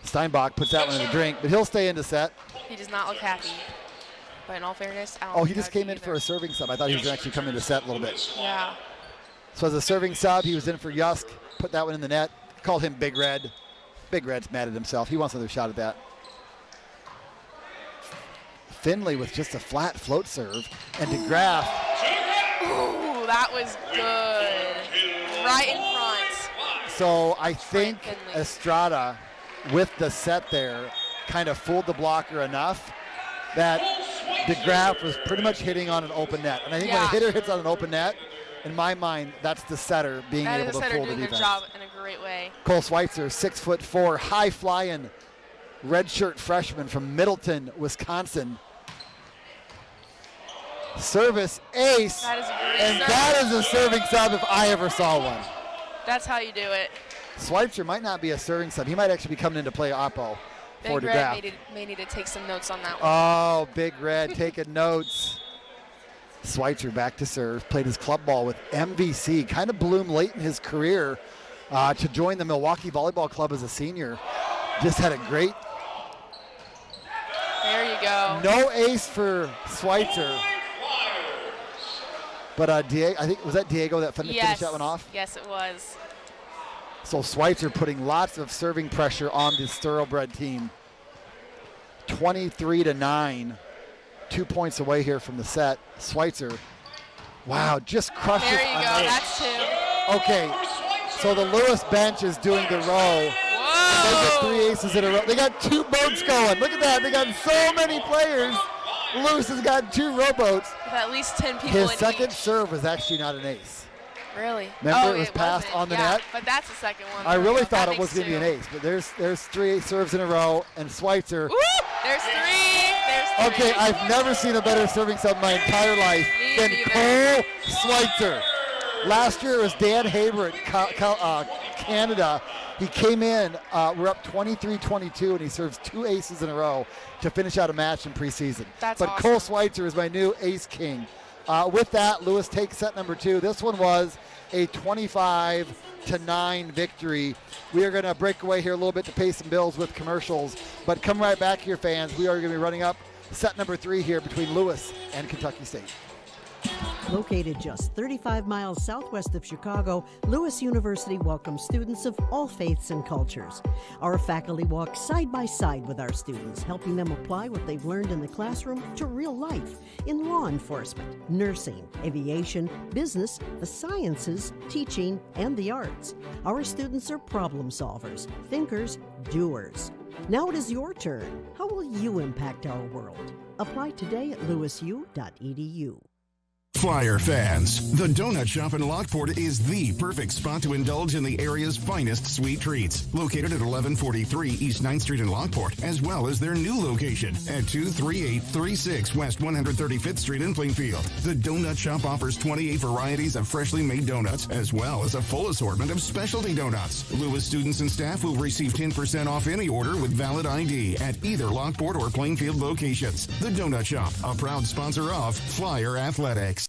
Steinbach puts that one in the drink, but he'll stay in the set. He does not look happy. But in all fairness, I don't Oh, think he just I would came in either. for a serving sub. I thought he was actually coming to set a little bit. Yeah. So as a serving sub, he was in for Yusk. Put that one in the net. Called him Big Red. Big Red's mad at himself. He wants another shot at that. Finley with just a flat float serve. And DeGraff. Ooh, that was good. Right in front. So I think Finley. Estrada, with the set there, kind of fooled the blocker enough that DeGraff was pretty much hitting on an open net. And I think when a hitter hits on an open net, in my mind, that's the setter being That able is the to setter fool the doing their defense. job in a great way. Cole Schweitzer, 6'4", high-flying, redshirt freshman from Middleton, Wisconsin. Service ace, That is a great and serve. that is a serving sub if I ever saw one. That's how you do it. Schweitzer might not be a serving sub. He might actually be coming in to play oppo for Big Red DeGraff. may need to take some notes on that one. Oh, Big Red taking notes. Schweitzer back to serve. Played his club ball with MVC. Kind of bloomed late in his career to join the Milwaukee Volleyball Club as a senior. Just had a great. There you go. No ace for Schweitzer. But Diego, I think, was that Diego that finished that one off? Yes, it was. So Schweitzer putting lots of serving pressure on this Thoroughbred team. 23-9. 2 points away here from the set. Schweitzer, wow, just crushed There it. you on go. ace. That's two. Okay, so the Lewis bench is doing the row. They get Whoa. 3 aces in a row. They got 2 boats going. Look at that. They got so many players. Lewis has got 2 rowboats. With at least 10 people His in second each. serve was actually not an ace. Really? Remember, it was passed on the net? But that's the second one. I There we really go. thought That it was makes going to be an two. ace, but there's 3 serves in a row, and Schweitzer. Woo! There's three. There's three. Okay, I've never seen a better serving sub in my entire life Me than neither. Cole Schweitzer. Last year it was Dan Haber at Canada. He came in, we're up 23-22, and he serves 2 aces in a row to finish out a match in preseason. That's but awesome. Cole Schweitzer is my new ace king. With that, Lewis takes set number 2. This one was a 25-9 victory. We are going to break away here a little bit to pay some bills with commercials, but come right back here, fans. We are going to be running up set number 3 here between Lewis and Kentucky State. Located just 35 miles southwest of Chicago, Lewis University welcomes students of all faiths and cultures. Our faculty walk side by side with our students, helping them apply what they've learned in the classroom to real life in law enforcement, nursing, aviation, business, the sciences, teaching, and the arts. Our students are problem solvers, thinkers, doers. Now it is your turn. How will you impact our world? Apply today at lewisu.edu. Flyer fans, the Donut Shop in Lockport is the perfect spot to indulge in the area's finest sweet treats. Located at 1143 East 9th Street in Lockport, as well as their new location at 23836 West 135th Street in Plainfield. The Donut Shop offers 28 varieties of freshly made donuts, as well as a full assortment of specialty donuts. Lewis students and staff will receive 10% off any order with valid ID at either Lockport or Plainfield locations. The Donut Shop, a proud sponsor of Flyer Athletics.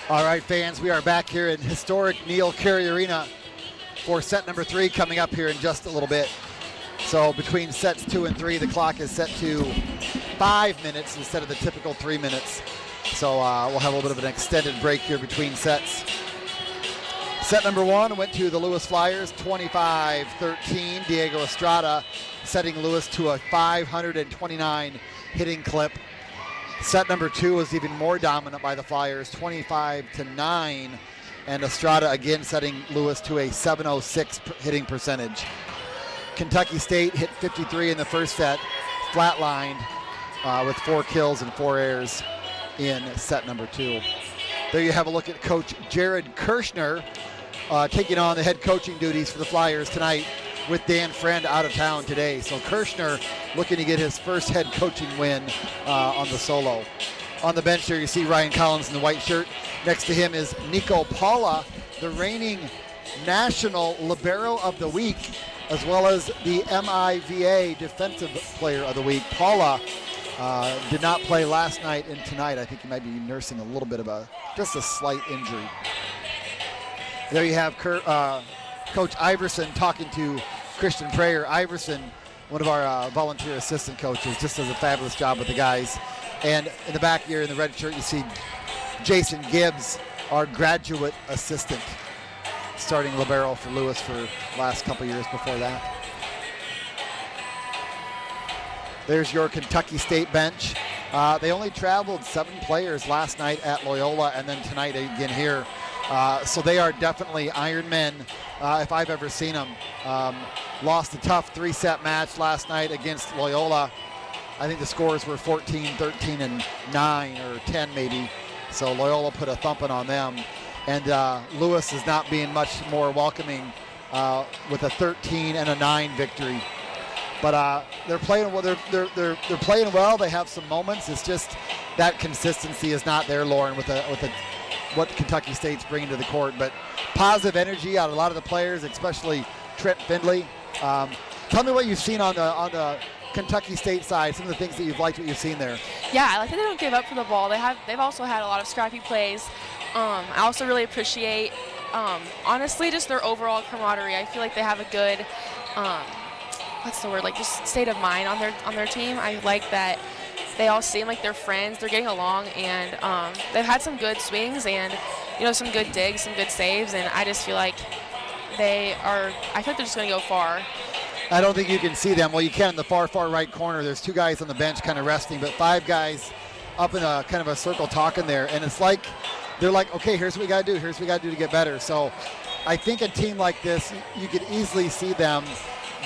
All right, fans, we are back here in historic Neil Carey Arena for set number 3 coming up here in just a little bit. So between sets 2 and 3, the clock is set to 5 minutes instead of the typical 3 minutes. So we'll have a little bit of an extended break here between sets. Set number 1 went to the Lewis Flyers, 25-13. Diego Estrada setting Lewis to a 529 hitting clip. Set number 2 was even more dominant by the Flyers, 25-9, and Estrada again setting Lewis to a 706 hitting percentage. Kentucky State hit 53 in the first set, flatlined with 4 kills and 4 errors in set number 2. There you have a look at Coach Jared Kirshner taking on the head coaching duties for the Flyers tonight with Dan Friend out of town today. So Kirshner looking to get his first head coaching win on the solo. On the bench here you see Ryan Collins in the white shirt. Next to him is Nico Paula, the reigning National Libero of the Week, as well as the MIVA Defensive Player of the Week. Paula did not play last night and tonight. I think he might be nursing a little bit of just a slight injury. There you have Coach Iverson talking to Christian Prayer. Iverson, one of our volunteer assistant coaches, just does a fabulous job with the guys. And in the back here in the red shirt, you see Jason Gibbs, our graduate assistant, starting libero for Lewis for the last couple years before that. There's your Kentucky State bench. They only traveled 7 players last night at Loyola and then tonight again here. So they are definitely Iron Men if I've ever seen them. Lost a tough 3-set match last night against Loyola. I think the scores were 14, 13, and 9, or 10 maybe. So Loyola put a thumping on them. And Lewis is not being much more welcoming with a 13 and a 9 victory. But they're playing well. They're playing well. They have some moments. It's just that consistency is not there, Lauren, with what Kentucky State's bringing to the court. But positive energy out of a lot of the players, especially Trent Findlay. Tell me what you've seen on the Kentucky State side, some of the things that you've liked, what you've seen there. Yeah, I like that they don't give up for the ball. They've also had a lot of scrappy plays. I also really appreciate, honestly, just their overall camaraderie. I feel like they have a good, just state of mind on their team. I like that they all seem like they're friends. They're getting along, and they've had some good swings and some good digs, some good saves, and I just feel like I feel like they're just going to go far. I don't think you can see them. Well, you can in the far right corner. There's 2 guys on the bench kind of resting, but 5 guys up in a kind of a circle talking there. And it's like, they're like, okay, here's what we got to do. Here's what we got to do to get better. So I think a team like this, you could easily see them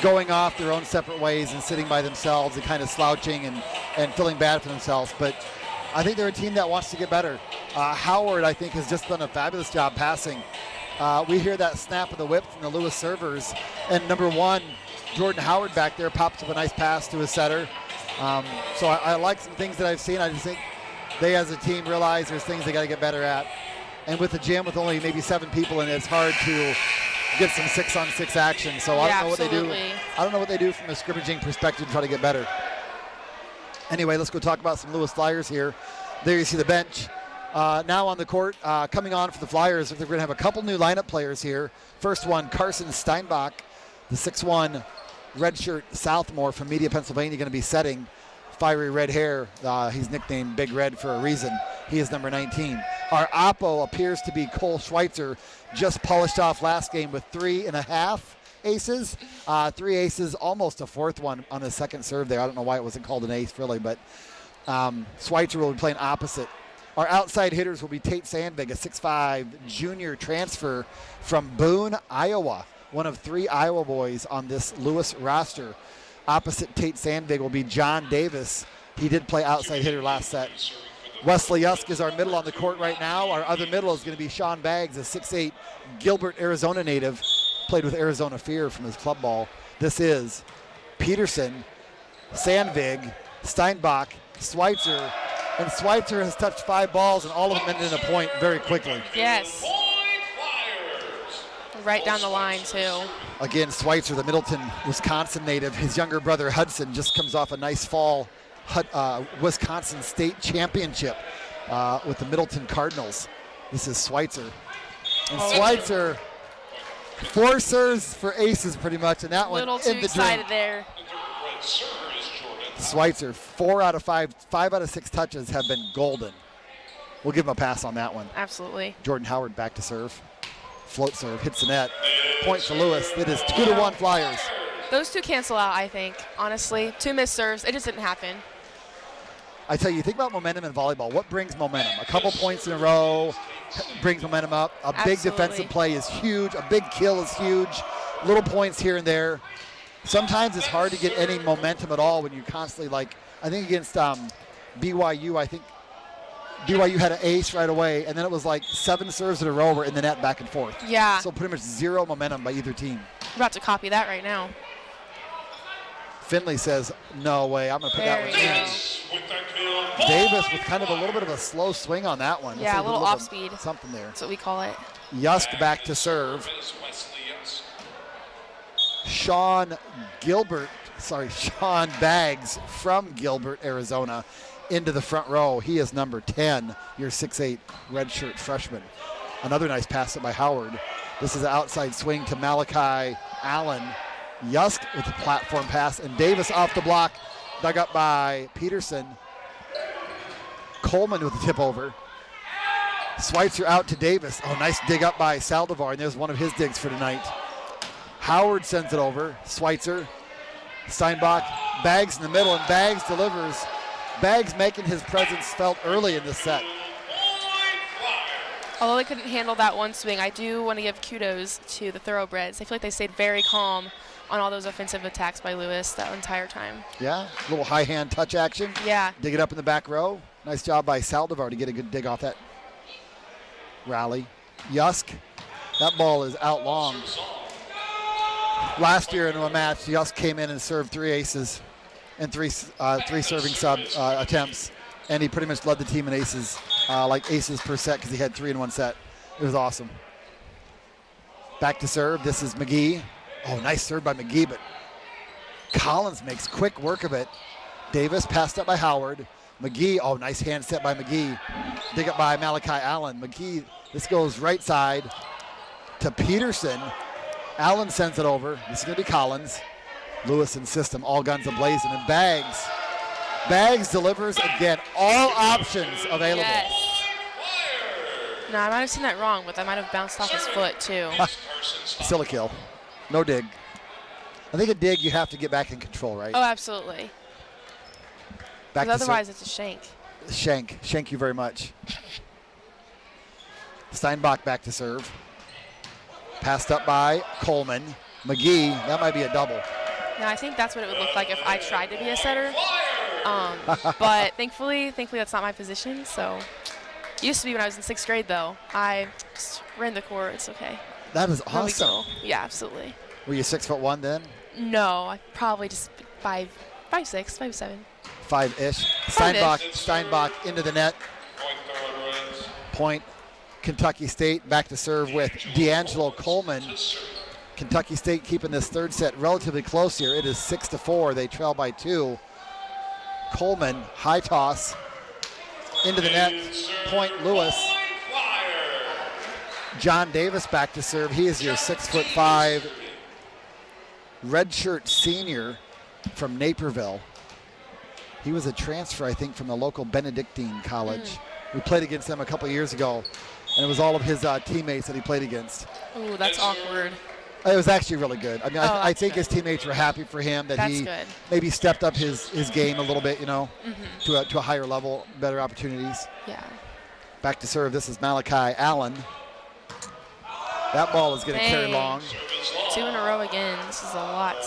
going off their own separate ways and sitting by themselves and kind of slouching and feeling bad for themselves. But I think they're a team that wants to get better. Howard, I think, has just done a fabulous job passing. We hear that snap of the whip from the Lewis servers, and number 1, Jordan Howard back there pops up a nice pass to his setter. So I like some things that I've seen. I just think they as a team realize there's things they got to get better at. And with the gym with only maybe 7 people in it, it's hard to get some 6-on-6 action. So I don't know what they do. I don't know what they do from a scrimmaging perspective to try to get better. Anyway, let's go talk about some Lewis Flyers here. There you see the bench. Now on the court, coming on for the Flyers, they're going to have a couple new lineup players here. First one, Carson Steinbach, the 6'1", redshirt sophomore from Media, Pennsylvania, going to be setting. Fiery red hair. He's nicknamed Big Red for a reason. He is number 19. Our Oppo appears to be Cole Schweitzer, just polished off last game with 3.5 aces. 3 aces, almost a 4th one on his second serve there. I don't know why it wasn't called an ace, really, but Schweitzer will be playing opposite. Our outside hitters will be Tate Sandvig, a 6'5" junior transfer from Boone, Iowa. One of 3 Iowa boys on this Lewis roster. Opposite Tate Sandvig will be John Davis. He did play outside hitter last set. Wesley Yusk is our middle on the court right now. Our other middle is going to be Sean Baggs, a 6'8" Gilbert, Arizona native. Played with Arizona Fear from his club ball. This is Peterson, Sandvig, Steinbach, Schweitzer, and Schweitzer has touched 5 balls, and all of them ended in a point very quickly. Yes. Right down the line, too. Again, Schweitzer, the Middleton, Wisconsin native. His younger brother, Hudson, just comes off a nice fall Wisconsin State Championship with the Middleton Cardinals. This is Schweitzer. And Schweitzer, 4 serves for aces pretty much, and that one little in too the excited drink. there. Schweitzer, 4 out of 5 out of 6 touches have been golden. We'll give him a pass on that one. Absolutely. Jordan Howard back to serve. Float serve, hits the net. Point for Lewis. It is 2-1 Flyers. Those 2 cancel out, I think, honestly. 2 missed serves. It just didn't happen. I tell you, think about momentum in volleyball. What brings momentum? A couple points in a row brings momentum up. A big defensive play is huge. A big kill is huge. Little points here and there. Sometimes it's hard to get any momentum at all when you constantly, I think against BYU, I think BYU had an ace right away, and then it was 7 serves in a row were in the net back and forth. Yeah. So pretty much 0 momentum by either team. We're about to copy that right now. Finley says, no way, I'm going to put that one in. Davis with kind of a little bit of a slow swing on that one. Yeah, a little off speed. Something there. That's what we call it. Yusk back to serve. Sean Baggs from Gilbert, Arizona, into the front row. He is number 10, your 6'8" redshirt freshman. Another nice pass by Howard. This is an outside swing to Malachi Allen. Yusk with the platform pass, and Davis off the block, dug up by Peterson. Coleman with the tip over. Schweitzer out to Davis. Oh, nice dig up by Saldivar, and there's one of his digs for tonight. Howard sends it over. Schweitzer, Steinbach, Baggs in the middle, and Baggs delivers. Baggs making his presence felt early in the set. Although they couldn't handle that one swing, I do want to give kudos to the Thoroughbreds. I feel like they stayed very calm on all those offensive attacks by Lewis that entire time. Yeah, a little high hand touch action. Yeah. Dig it up in the back row. Nice job by Saldivar to get a good dig off that rally. Yusk, that ball is out long. Last year in a match, Yusk came in and served 3 aces and three serving sub attempts, and he pretty much led the team in aces, aces per set, because he had 3 in one set. It was awesome. Back to serve. This is McGee. Oh, nice serve by McGee, but Collins makes quick work of it. Davis passed up by Howard. McGee, oh, nice hand set by McGee. Dig up by Malachi Allen. McGee, this goes right side to Peterson. Allen sends it over. This is going to be Collins. Lewis and system, all guns a-blazing. And Baggs. Baggs delivers again. All options available. Yes. No, I might have seen that wrong, but that might have bounced off his foot, too. Still a kill. No dig. I think a dig you have to get back in control, right? Oh, absolutely. Back Because otherwise it's a shank. Shank you very much. Steinbach back to serve. Passed up by Coleman. McGee, that might be a double. Now, I think that's what it would look like if I tried to be a setter. But thankfully that's not my position. So it used to be when I was in 6th grade, though. I just ran the court. It's okay. That is No big awesome. deal. Yeah, absolutely. Were you 6'1" then? No, I probably just 5'6", 5'7". 5-ish. Five-ish. Steinbach into the net. Point Thoroughbreds. Point Kentucky State back to serve with D'Angelo Coleman. Kentucky State keeping this third set relatively close here. It is 6-4. They trail by 2. Coleman, high toss into the net. Point Lewis. John Davis back to serve. He is your 6'5" redshirt senior from Naperville. He was a transfer, I think, from the local Benedictine college. We played against them a couple years ago, and it was all of his teammates that he played against. Ooh, that's awkward. It was actually really good. I mean, I that's think good. his teammates were happy for him that That's he good. maybe stepped up his game a little bit, you know, to a higher level, better opportunities. Yeah. Back to serve. This is Malachi Allen. That ball is going to carry Dang. long. 2 in a row again. This is a lot.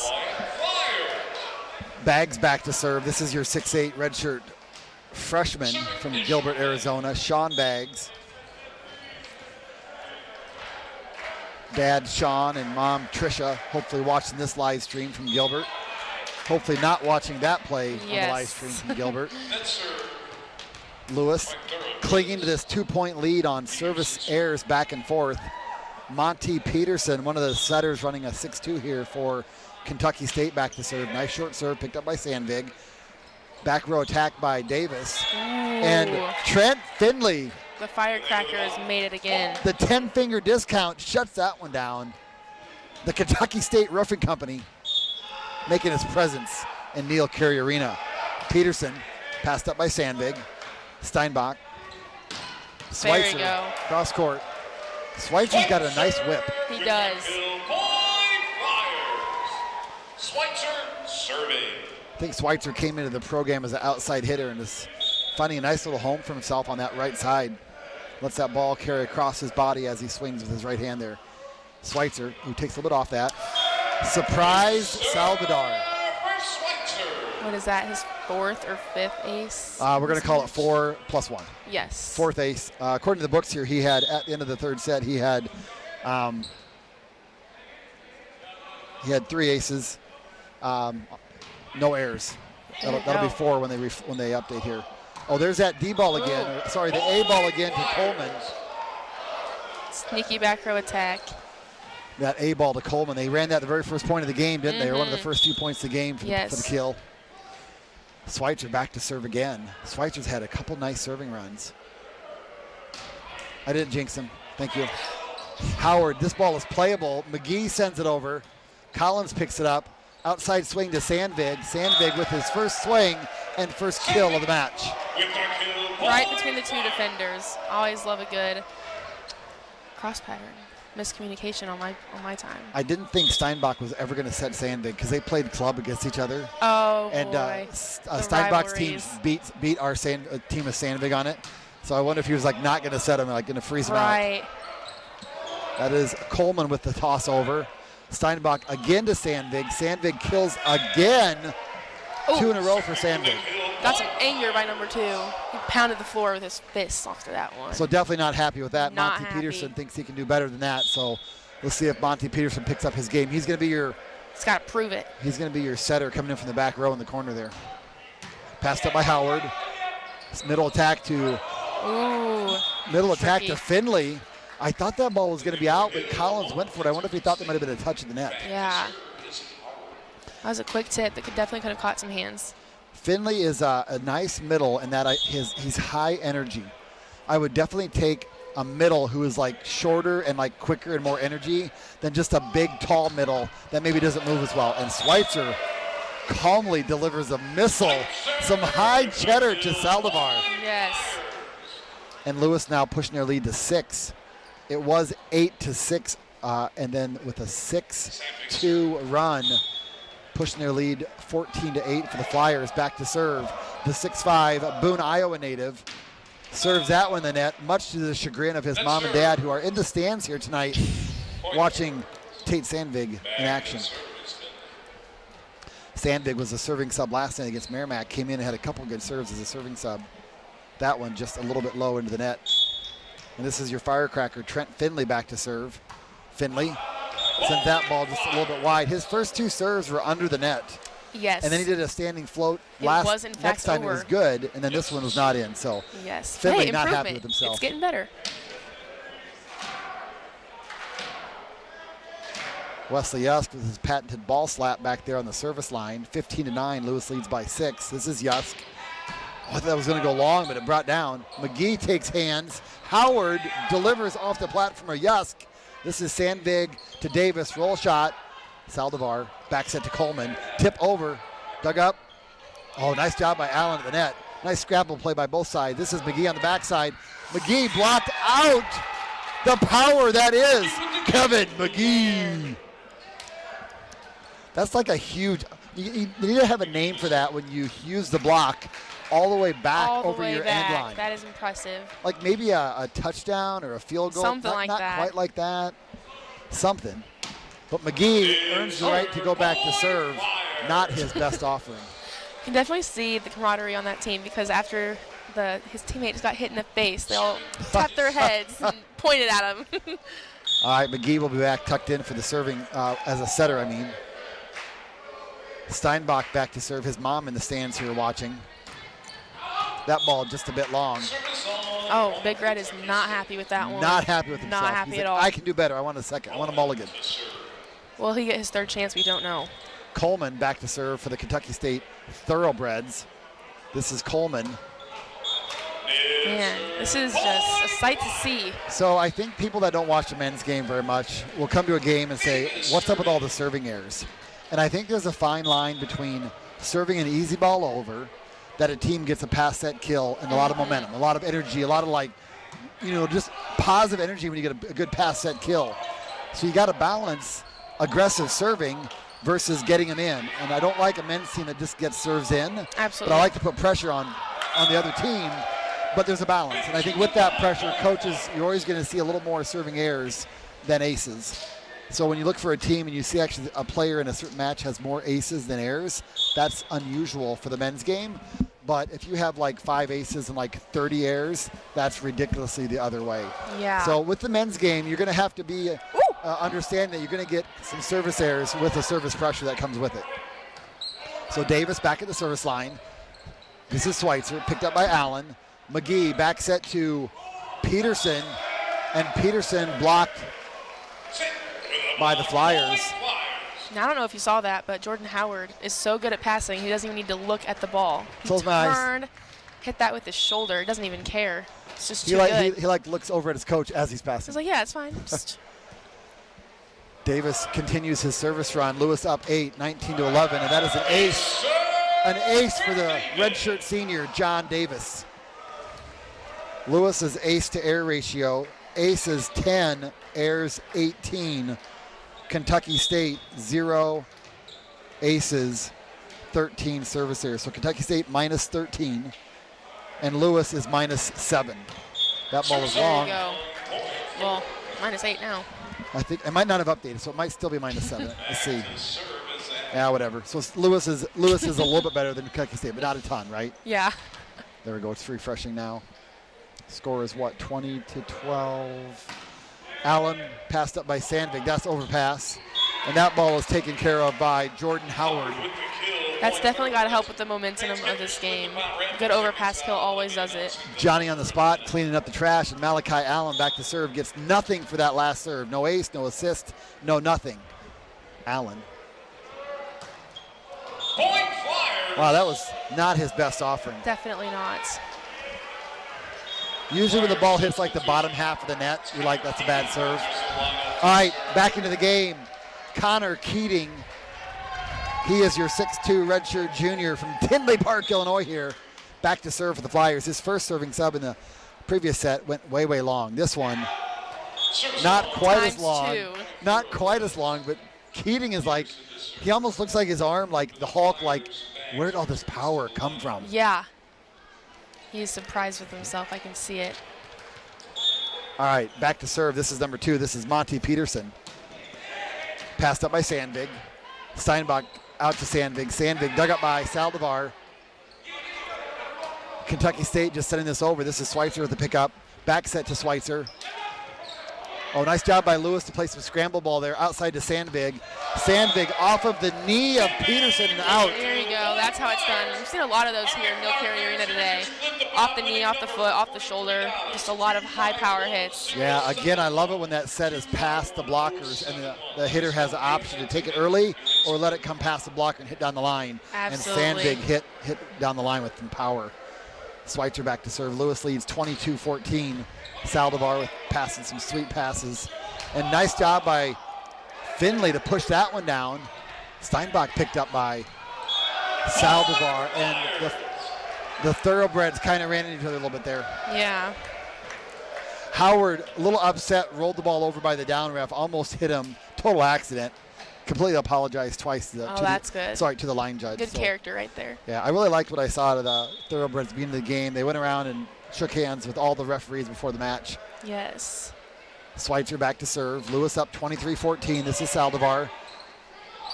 Baggs back to serve. This is your 6'8" redshirt freshman from Gilbert, Arizona, Sean Baggs. Dad Sean and Mom Trisha hopefully watching this live stream from Gilbert. Hopefully not watching that play on the live stream from Gilbert. Lewis clinging to this 2-point lead on service errors back and forth. Monty Peterson, one of the setters, running a 6-2 here for Kentucky State back to serve. Nice short serve picked up by Sandvig. Back row attack by Davis. Ooh. And Trent Finley, The firecracker has made it again. the 10-finger discount, shuts that one down. The Kentucky State Roofing Company making its presence in Neal Carey Arena. Peterson passed up by Sandvig. Steinbach. There you Schweitzer, go. cross court. Schweitzer's got a nice whip. He does. Schweitzer serving. I think Schweitzer came into the program as an outside hitter and is finding a nice little home for himself on that right side. Lets that ball carry across his body as he swings with his right hand there. Schweitzer, who takes a little bit off that. Surprise Salvador. What is that, his 4th or 5th ace? We're going to call it 4+1. Yes. 4th ace. According to the books here, he had, at the end of the third set, he had 3 aces, no errors. That'll be 4 when they update here. Oh, there's that D ball again. Or, sorry, the A ball again to Coleman. Sneaky back row attack. That A ball to Coleman. They ran that at the very first point of the game, didn't they? Or one of the first few points of the game for the kill. Schweitzer back to serve again. Schweitzer's had a couple nice serving runs. I didn't jinx him. Thank you. Howard, this ball is playable. McGee sends it over. Collins picks it up. Outside swing to Sandvig. Sandvig with his first swing and first kill of the match. Right between the 2 defenders. Always love a good cross pattern. Miscommunication on my time. I didn't think Steinbach was ever going to set Sandvig because they played club against each other. Oh, and boy. Steinbach's team beat our team of Sandvig on it. So I wonder if he was like not going to set him, like going to freeze him out. That is Coleman with the toss over. Steinbach again to Sandvig. Sandvig kills again. Ooh. 2 in a row for Sandvig. Got some anger by number 2. He pounded the floor with his fists after that one. So definitely not happy with that. Not Monty happy. Peterson thinks he can do better than that. So we'll see if Monty Peterson picks up his game. He's going to be your. He's got to prove it. He's going to be your setter coming in from the back row in the corner there. Passed up by Howard. This middle attack to. Ooh. Middle attack to Finley. I thought that ball was going to be out, but Collins went for it. I wonder if he thought there might have been a touch of the net. Yeah. That was a quick tip that definitely could have caught some hands. Finley is a nice middle in that he's high energy. I would definitely take a middle who is like shorter and like quicker and more energy than just a big, tall middle that maybe doesn't move as well. And Schweitzer calmly delivers a missile, some high cheddar to Saldivar. Yes. And Lewis now pushing their lead to 6. It was 8-6, and then with a 6-2 run, pushing their lead 14-8 for the Flyers. Back to serve. The 6'5" Boone, Iowa native serves that one in the net, much to the chagrin of his mom and dad, who are in the stands here tonight watching Tate Sandvig in action. Sandvig was a serving sub last night against Merrimack. Came in and had a couple good serves as a serving sub. That one just a little bit low into the net. And this is your firecracker, Trent Finley, back to serve. Finley sent that ball just a little bit wide. His first 2 serves were under the net. Yes. And then he did a standing float. Next time over. it was good, and then this one was not in. So yes. Finley hey, not improvement. happy with himself. It's getting better. Wesley Yusk with his patented ball slap back there on the service line. 15-9, Lewis leads by 6. This is Yusk. I thought that was going to go long, but it brought down. McGee takes hands. Howard delivers off the platform of Yusk. This is Sandvig to Davis, roll shot. Saldivar, back set to Coleman. Tip over, dug up. Oh, nice job by Allen at the net. Nice scrabble play by both sides. This is McGee on the backside. McGee blocked out. The power that is Kevin McGee. That's like a huge, you need to have a name for that when you use the block all the way back over your end line. That is impressive. Like maybe a touchdown or a field goal. Something not, like not that. Not quite like that. Something. But McGee earns the right to go back to serve. Not his best offering. You can definitely see the camaraderie on that team because after his teammates got hit in the face, they all tapped their heads and pointed at him. All right, McGee will be back tucked in for the serving, as a setter, I mean. Steinbach back to serve. His mom in the stands here watching. That ball just a bit long. Oh, Big Red is not happy with that one. Not happy with himself. Not happy He's at like, all. I can do better. I want a second. I want a mulligan. Will he get his 3rd chance? We don't know. Coleman back to serve for the Kentucky State Thoroughbreds. This is Coleman. Man, this is just a sight to see. So I think people that don't watch the men's game very much will come to a game and say, what's up with all the serving errors? And I think there's a fine line between serving an easy ball over, that a team gets a pass set kill and a lot of momentum, a lot of energy, a lot of just positive energy when you get a good pass set kill. So you got to balance aggressive serving versus getting them in. And I don't like a men's team that just gets serves in. Absolutely. But I like to put pressure on the other team. But there's a balance. And I think with that pressure, coaches, you're always going to see a little more serving errors than aces. So when you look for a team and you see actually a player in a certain match has more aces than errors, that's unusual for the men's game. But if you have like 5 aces and like 30 errors, that's ridiculously the other way. Yeah. So with the men's game, you're going to have to be understand that you're going to get some service errors with the service pressure that comes with it. So Davis back at the service line. This is Schweitzer, picked up by Allen. McGee back set to Peterson, and Peterson blocked by the Flyers. Now, I don't know if you saw that, but Jordan Howard is so good at passing, he doesn't even need to look at the ball. He So nice. turned, hit that with his shoulder. He doesn't even care. It's just too He good. he looks over at his coach as he's I passing. was like, yeah, it's fine. Just Davis continues his service run. Lewis up 8, 19-11, and that is an ace. An ace for the redshirt senior, John Davis. Lewis's ace to air ratio, aces 10, airs 18. Kentucky State 0 aces, 13 service errors. So Kentucky State minus 13, and Lewis is minus 7. That ball is long. there you go. Well, minus 8 now. I think it might not have updated, so it might still be minus 7. Let's see. Yeah, whatever. So Lewis is a little bit better than Kentucky State, but not a ton, right? Yeah. There we go. It's refreshing now. Score is what, 20-12. Allen passed up by Sandvig. That's overpass. And that ball is taken care of by Jordan Howard. That's definitely got to help with the momentum of this game. Good overpass kill always does it. Johnny on the spot, cleaning up the trash, and Malachi Allen back to serve. Gets nothing for that last serve. No ace, no assist, no nothing. Allen. Wow, that was not his best offering. Definitely not. Usually when the ball hits like the bottom half of the net, you're like, that's a bad serve. All right, back into the game. Connor Keating. He is your 6'2 redshirt junior from Tinley Park, Illinois here. Back to serve for the Flyers. His first serving sub in the previous set went way, way long. This one, not quite as long. Not quite as long, but Keating is like, he almost looks like his arm, like the Hulk, like, where did all this power come from? Yeah. He's surprised with himself. I can see it. All right, back to serve. This is number 2. This is Monty Peterson. Passed up by Sandvig. Steinbach out to Sandvig. Sandvig dug up by Saldivar. Kentucky State just sending this over. This is Schweitzer with the pickup. Back set to Schweitzer. Oh, nice job by Lewis to play some scramble ball there outside to Sandvig. Sandvig off of the knee of Peterson and out. There you go. That's how it's done. We've seen a lot of those here in Neal Carey Arena today. Off the knee, off the foot, off the shoulder. Just a lot of high power hits. Yeah, again, I love it when that set is past the blockers and the hitter has the option to take it early or let it come past the blocker and hit down the line. Absolutely. And Sandvig hit down the line with some power. Schweitzer back to serve. Lewis leads 22-14. Saldivar with passing some sweet passes. And nice job by Finley to push that one down. Steinbach picked up by Saldivar. And the Thoroughbreds kind of ran into each other a little bit there. Yeah. Howard, a little upset, rolled the ball over by the down ref, almost hit him. Total accident. Completely apologized twice to the line judge. Good character right there. Yeah, I really liked what I saw out of the Thoroughbreds beginning of the game. They went around and shook hands with all the referees before the match. Yes. Schweitzer back to serve. Lewis up 23-14. This is Saldivar.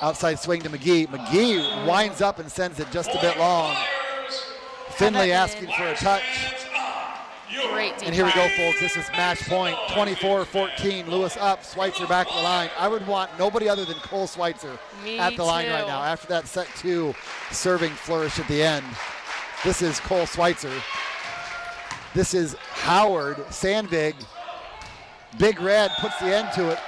Outside swing to McGee. McGee winds up and sends it just a bit long. Finley asking for a touch. Great deep And here we go, line. folks. This is match point. 24-14. Lewis up. Schweitzer back at the line. I would want nobody other than Cole Schweitzer at the line right now. After that set 2 serving flourish at the end. This is Cole Schweitzer. This is Howard. Sandvig. Big Red puts the end to it.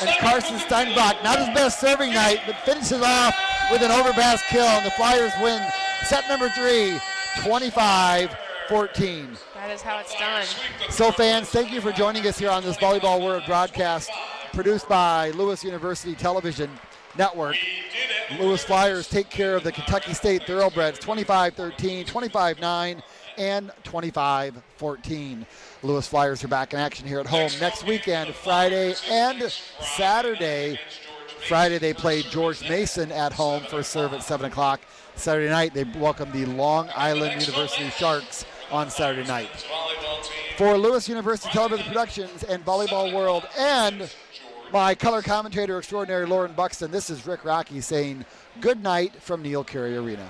And Carson Steinbach, not his best serving night, but finishes off with an overpass kill. And the Flyers win set number 3, 25-14. That is how it's done. So fans, thank you for joining us here on this Volleyball World broadcast produced by Lewis University Television Network. Lewis Flyers take care of the Kentucky State Thoroughbreds 25-13, 25-9, and 25-14. Lewis Flyers are back in action here at home next weekend, Friday and Saturday. Friday they play George Mason at home for a serve at 7 o'clock. Saturday night they welcome the Long Island University Sharks on Saturday night. For Lewis University Television Productions and Volleyball World and my color commentator extraordinary Lauren Buxton, this is Rick Rocky saying good night from Neal Carey Arena.